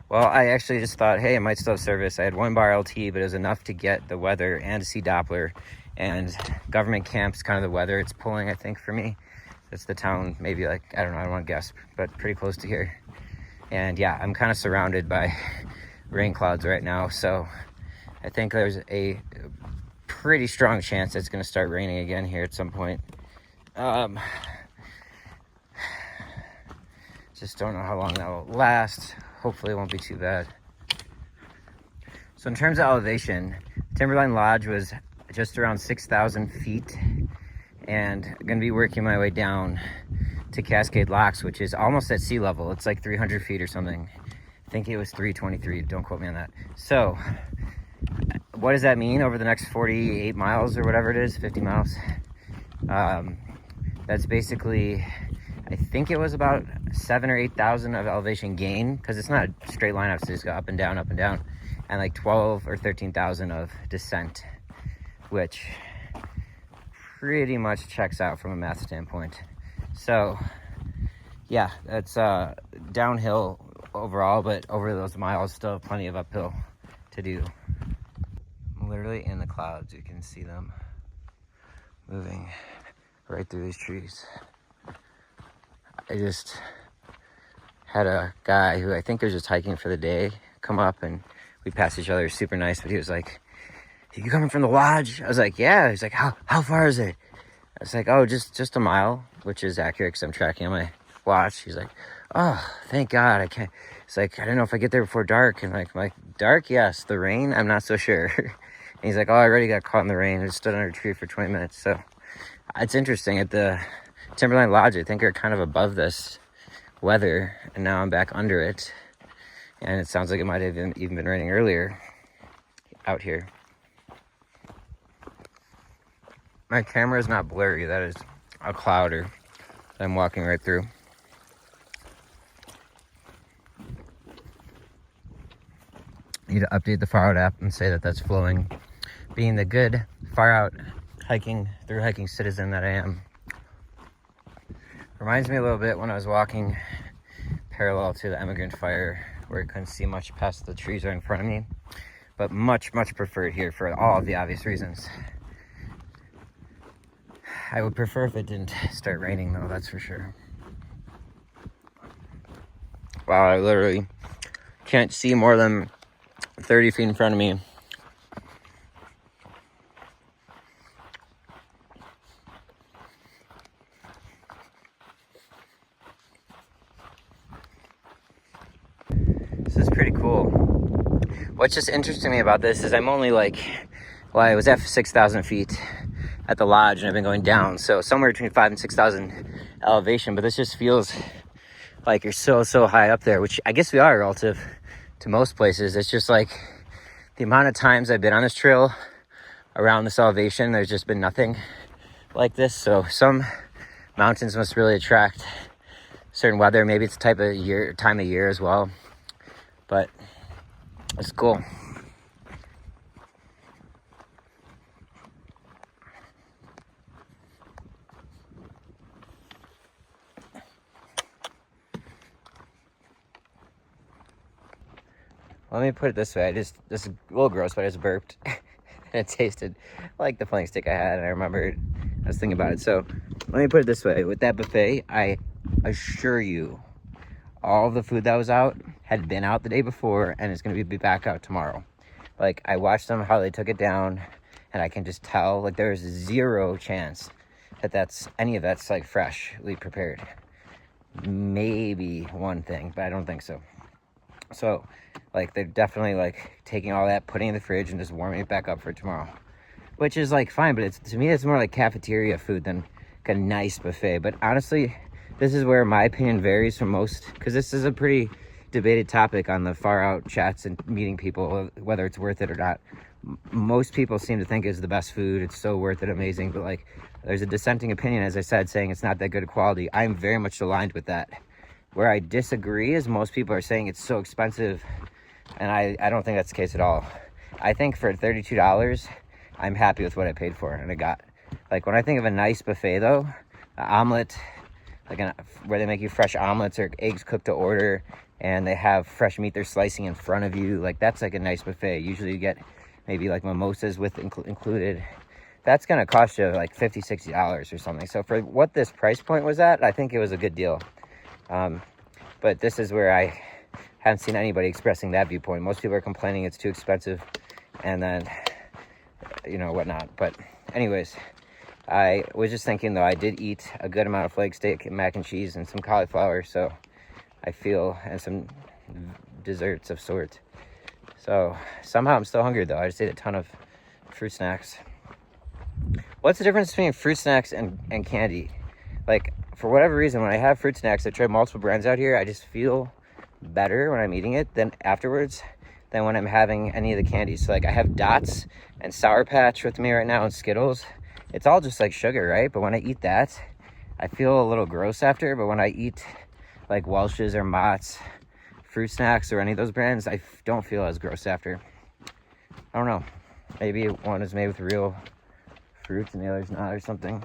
Speaker 1: Well, I actually just thought, hey, it might still have service. I had 1 bar LT, but it was enough to get the weather and to see Doppler. And government camp's kind of the weather it's pulling, I think, for me. It's the town, maybe like, I don't know, I don't want to guess, but pretty close to here. And yeah, I'm kind of surrounded by rain clouds right now. So I think there's a pretty strong chance it's going to start raining again here at some point. Just don't know how long that will last. Hopefully it won't be too bad. So in terms of elevation, Timberline Lodge was just around 6,000 feet, and I'm going to be working my way down to Cascade Locks, which is almost at sea level. It's like 300 feet or something. I think it was 323. Don't quote me on that. So what does that mean over the next 48 miles or whatever it is, 50 miles? That's basically, I think it was about 7,000 or 8,000 of elevation gain, because it's not a straight line. Obviously, it's go up and down, and like 12 or 13,000 of descent, which pretty much checks out from a math standpoint. So yeah, that's downhill overall, but over those miles, still plenty of uphill to do. I'm literally in the clouds. You can see them moving right through these trees. I just had a guy who I think was just hiking for the day come up, and we passed each other, super nice, but he was like, "You coming from the lodge?" I was like, "Yeah." He's like, how far is it?" I was like, "Oh, just a mile," which is accurate because I'm tracking on my watch. He's like, "Oh, thank God, I can't." It's like, "I don't know if I get there before dark." And like, dark? Yes. The rain? I'm not so sure. And he's like, "Oh, I already got caught in the rain. I just stood under a tree for 20 minutes. So it's interesting. At the Timberline Lodge, I think are kind of above this weather, and now I'm back under it. And it sounds like it might have even been raining earlier out here. My camera is not blurry. That is a cloud or that I'm walking right through. Need to update the Far Out app and say that that's flowing. Being the good Far Out through hiking citizen that I am. Reminds me a little bit when I was walking parallel to the Emigrant Fire, where I couldn't see much past the trees right in front of me, but much preferred here for all of the obvious reasons. I would prefer if it didn't start raining though, that's for sure. Wow, I literally can't see more than 30 feet in front of me. This is pretty cool. What's just interesting me about this is I'm only I was at 6,000 feet at the lodge and I've been going down. So somewhere between 5,000 and 6,000 elevation, but this just feels like you're so high up there, which I guess we are relative to most places. It's just like the amount of times I've been on this trail around this elevation, there's just been nothing like this. So some mountains must really attract certain weather. Maybe it's time of year as well, but it's cool. Let me put it this way. This is a little gross, but I just burped. And it tasted like the flank steak I had. And I remembered, I was thinking about it. So let me put it this way. With that buffet, I assure you, all of the food that was out had been out the day before and it's going to be back out tomorrow. Like, I watched them, how they took it down, and I can just tell, like, there's zero chance that any of that's, like, freshly prepared. Maybe one thing, but I don't think so. So, like, they're definitely, like, taking all that, putting it in the fridge, and just warming it back up for tomorrow. Which is, like, fine, but to me, it's more like cafeteria food than like a nice buffet. But honestly, this is where my opinion varies from most, because this is a pretty debated topic on the Far Out chats and meeting people, whether it's worth it or not. Most people seem to think it's the best food. It's so worth it, amazing. But, like, there's a dissenting opinion, as I said, saying it's not that good quality. I'm very much aligned with that. Where I disagree is most people are saying it's so expensive, and I don't think that's the case at all. I think for $32, I'm happy with what I paid for and I got. Like, when I think of a nice buffet though, an omelet, where they make you fresh omelets or eggs cooked to order, and they have fresh meat they're slicing in front of you, like, that's like a nice buffet. Usually you get maybe like mimosas with included. That's gonna cost you like $50, $60 or something. So for what this price point was at, I think it was a good deal. But this is where I haven't seen anybody expressing that viewpoint. Most people are complaining it's too expensive and then, whatnot. But anyways, I was just thinking though, I did eat a good amount of flank steak and mac and cheese and some cauliflower, so I feel, and some desserts of sort. So somehow I'm still hungry though. I just ate a ton of fruit snacks. What's the difference between fruit snacks and candy? Like, for whatever reason, when I have fruit snacks, I try multiple brands out here, I just feel better when I'm eating it than afterwards than when I'm having any of the candies. So, like, I have Dots and Sour Patch with me right now and Skittles. It's all just like sugar, right? But when I eat that, I feel a little gross after. But when I eat like Welch's or Mott's fruit snacks or any of those brands, I don't feel as gross after. I don't know. Maybe one is made with real fruits and the other's not, or something.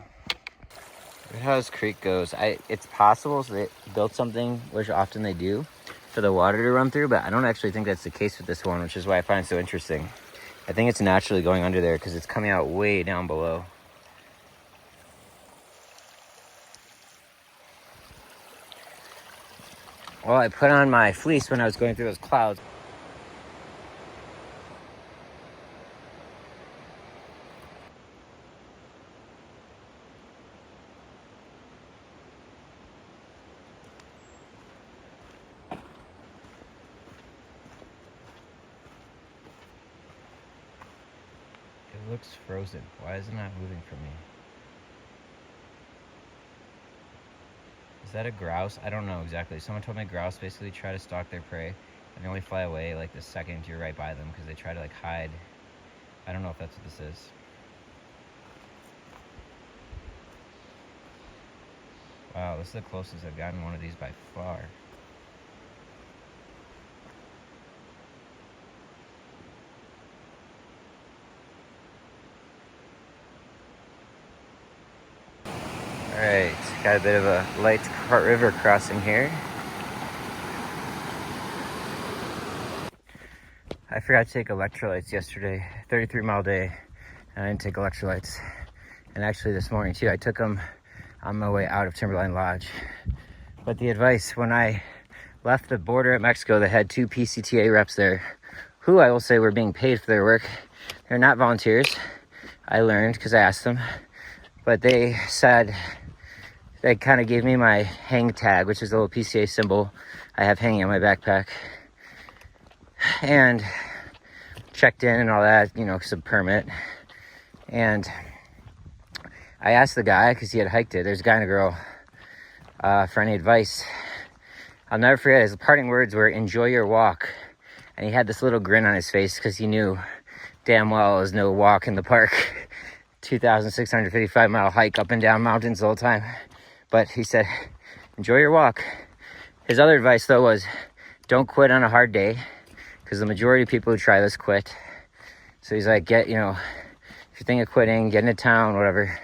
Speaker 1: How this creek goes, it's possible so they built something, which often they do, for the water to run through, but I don't actually think that's the case with this one, which is why I find it so interesting. I think it's naturally going under there because it's coming out way down below. Well, I put on my fleece when I was going through those clouds. It looks frozen. Why is it not moving for me? Is that a grouse? I don't know exactly. Someone told me grouse basically try to stalk their prey and they only fly away like the second you're right by them because they try to like hide. I don't know if that's what this is. Wow, this is the closest I've gotten one of these by far. Alright, got a bit of a light river crossing here. I forgot to take electrolytes yesterday, 33-mile day, and I didn't take electrolytes. And actually this morning too, I took them on my way out of Timberline Lodge. But the advice, when I left the border at Mexico, they had 2 PCTA reps there, who I will say were being paid for their work. They're not volunteers, I learned because I asked them. But they said, they kind of gave me my hang tag, which is a little PCA symbol I have hanging on my backpack. And checked in and all that, you know, because of permit. And I asked the guy, because he had hiked it, there's a guy and a girl, for any advice. I'll never forget, his parting words were, enjoy your walk. And he had this little grin on his face because he knew damn well it was no walk in the park. 2,655-mile hike up and down mountains the whole time. But he said, enjoy your walk. His other advice, though, was don't quit on a hard day, because the majority of people who try this quit. So he's like, if you're thinking of quitting, get into town, whatever.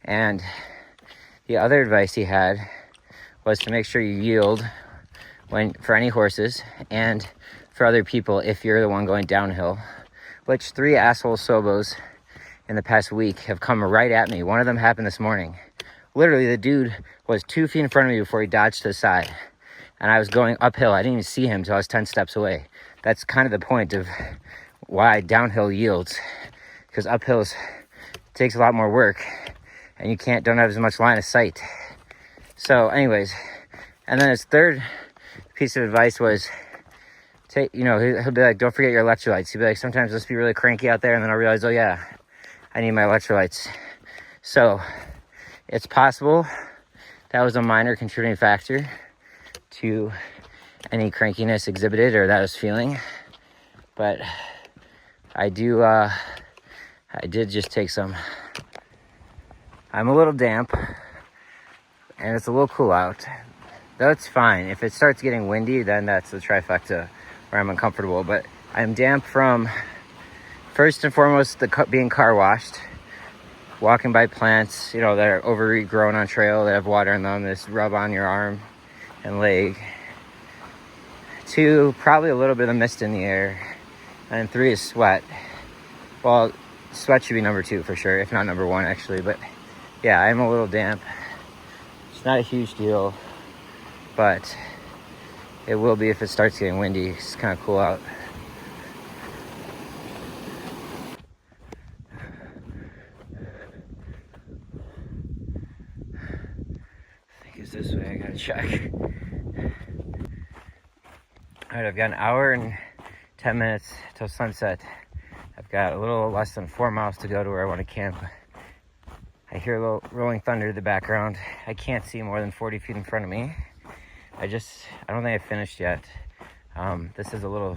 Speaker 1: And the other advice he had was to make sure you yield for any horses and for other people if you're the one going downhill, which 3 asshole Sobos in the past week have come right at me. One of them happened this morning. Literally, the dude was 2 feet in front of me before he dodged to the side. And I was going uphill. I didn't even see him until I was 10 steps away. That's kind of the point of why downhill yields. Because uphill takes a lot more work. And you don't have as much line of sight. So anyways, and then his third piece of advice was, he'll be like, don't forget your electrolytes. He'll be like, sometimes let's be really cranky out there. And then I'll realize, oh yeah, I need my electrolytes. So it's possible that was a minor contributing factor to any crankiness exhibited or that I was feeling. But I did just take some. I'm a little damp and it's a little cool out. That's fine. If it starts getting windy, then that's the trifecta where I'm uncomfortable. But I'm damp from, first and foremost, being car washed, walking by plants, that are overgrown on trail that have water in them, this rub on your arm and leg. 2, probably a little bit of mist in the air. And 3 is sweat. Well, sweat should be number 2 for sure, if not number 1 actually. But yeah, I'm a little damp. It's not a huge deal, but it will be if it starts getting windy. It's kind of cool out. I think it's this way. I gotta check. Alright, I've got an hour and 10 minutes till sunset. I've got a little less than 4 miles to go to where I want to camp. I hear a little rolling thunder in the background. I can't see more than 40 feet in front of me. I don't think I finished yet. This is a little,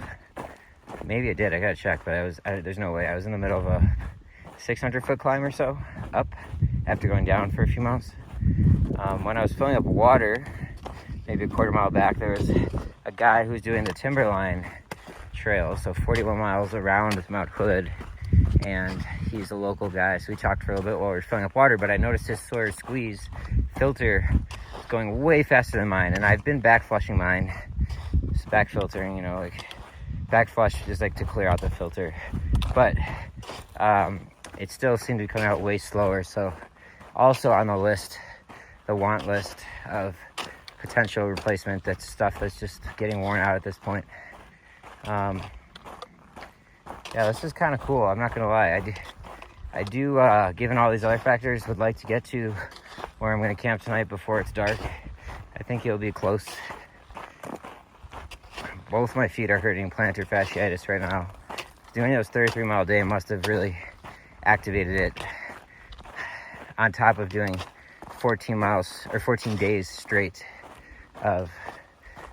Speaker 1: maybe I did, I gotta check, but there's no way. I was in the middle of a 600-foot climb or so up after going down for a few miles. When I was filling up water, maybe a quarter mile back, there was a guy who was doing the timberline trail, so 41 miles around Mount Hood, and he's a local guy, so we talked for a little bit while we were filling up water. But I noticed his Sawyer squeeze filter is going way faster than mine, and I've been back flushing mine, just back filtering, back flush just like to clear out the filter, but it still seemed to be coming out way slower. So also on the list, the want list of potential replacement, that's stuff that's just getting worn out at this point. Yeah, this is kind of cool. I'm not gonna lie. I do, given all these other factors, would like to get to where I'm gonna camp tonight before it's dark. I think it'll be close. Both my feet are hurting plantar fasciitis right now. Doing those 33-mile day must have really activated it. On top of doing 14 miles or 14 days straight of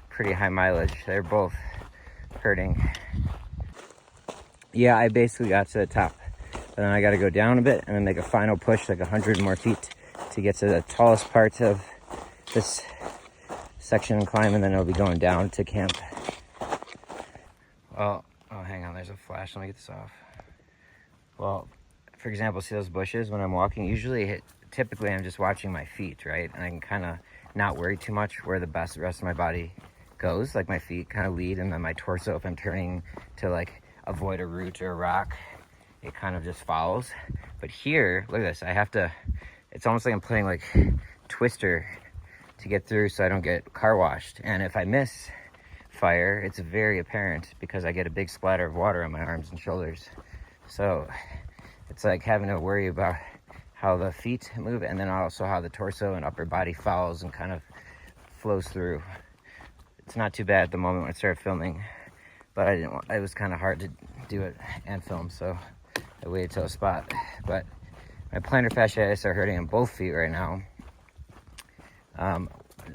Speaker 1: pretty high mileage, they're both hurting. Yeah, I basically got to the top, but then I got to go down a bit and then make a final push, like 100 more feet, to get to the tallest part of this section and climb, and then it'll be going down to camp. Well, oh, hang on, there's a flash. Let me get this off. Well, for example, see those bushes when I'm walking? Typically I'm just watching my feet, right? And I can kind of not worry too much where the rest of my body goes. Like my feet kind of lead, and then my torso, if I'm turning to like avoid a root or a rock, it kind of just follows. But here, look at this. It's almost like I'm playing like Twister to get through so I don't get car washed. And if I miss fire, it's very apparent because I get a big splatter of water on my arms and shoulders. So it's like having to worry about how the feet move, and then also how the torso and upper body follows and kind of flows through. It's not too bad at the moment when I started filming, but it was kind of hard to do it and film, so I waited till a spot. But my plantar fasciitis are hurting on both feet right now.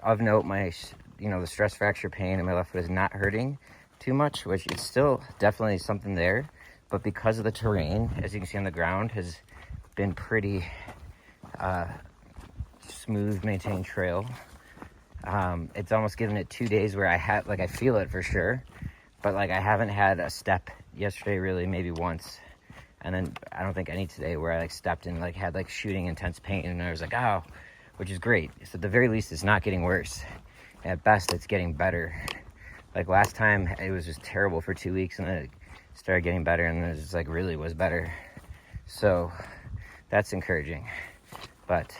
Speaker 1: Of note, the stress fracture pain in my left foot is not hurting too much, which is still definitely something there. But because of the terrain, as you can see on the ground, has been pretty smooth, maintained trail. It's almost given it 2 days where I feel it for sure, but like I haven't had a step yesterday, really, maybe once. And then I don't think any today where I like stepped and like had like shooting intense pain, and I was like, oh, which is great. So at the very least, it's not getting worse. At best, it's getting better. Like last time, it was just terrible for 2 weeks, and then it started getting better, and then it just like really was better. So that's encouraging. But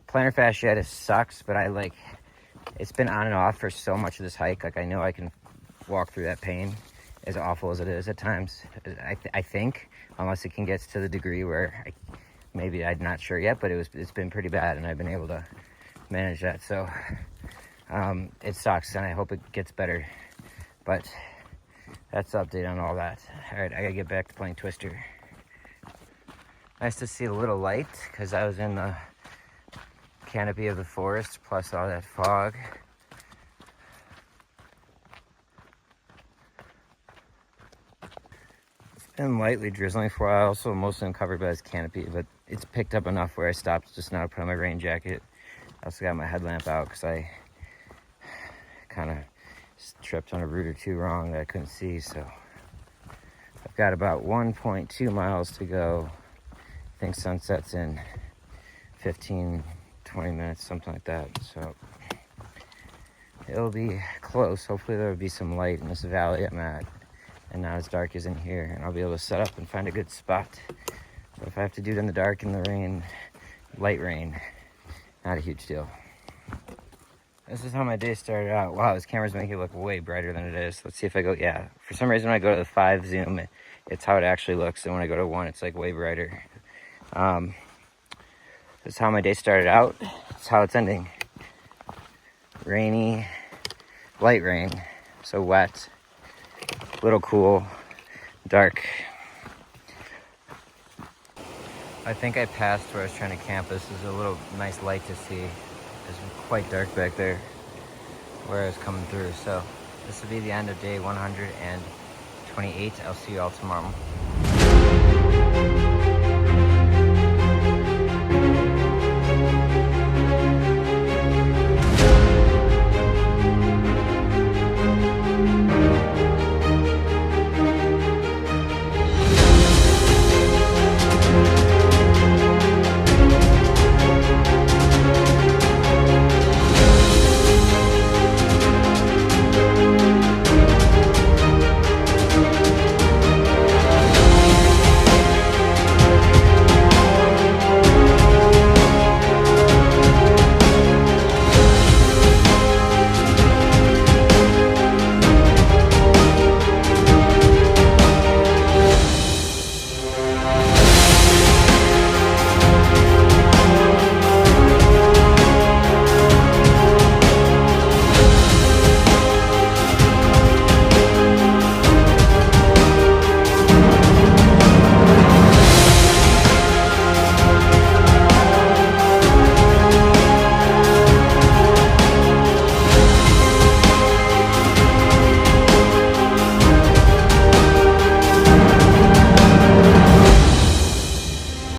Speaker 1: plantar fasciitis sucks, but it's been on and off for so much of this hike. Like I know I can walk through that pain, as awful as it is at times. I think, unless it can get to the degree where maybe I'm not sure yet, but it's been pretty bad, and I've been able to manage that. So it sucks, and I hope it gets better. But that's the update on all that. All right, I gotta get back to playing Twister. Nice to see a little light, because I was in the canopy of the forest, plus all that fog. It's been lightly drizzling for a while, also mostly uncovered by this canopy, but it's picked up enough where I stopped just now to put on my rain jacket. I also got my headlamp out because I kind of tripped on a root or two wrong that I couldn't see. So I've got about 1.2 miles to go. I think sunset's in 15, 20 minutes, something like that. So it'll be close. Hopefully there'll be some light in this valley I'm at, and not as dark as in here, and I'll be able to set up and find a good spot. But if I have to do it in the dark, in the rain, light rain, not a huge deal. This is how my day started out. Wow, this camera's making it look way brighter than it is. Let's see if I go, yeah. For some reason, when I go to the 5 zoom, it's how it actually looks. And when I go to 1, it's like way brighter. This is how my day started out. It's how it's ending. Rainy, light rain, so wet, a little cool, dark. I think I passed where I was trying to camp. This is a little nice light to see. It's quite dark back there where I was coming through. So this will be the end of day 128. I'll see you all tomorrow.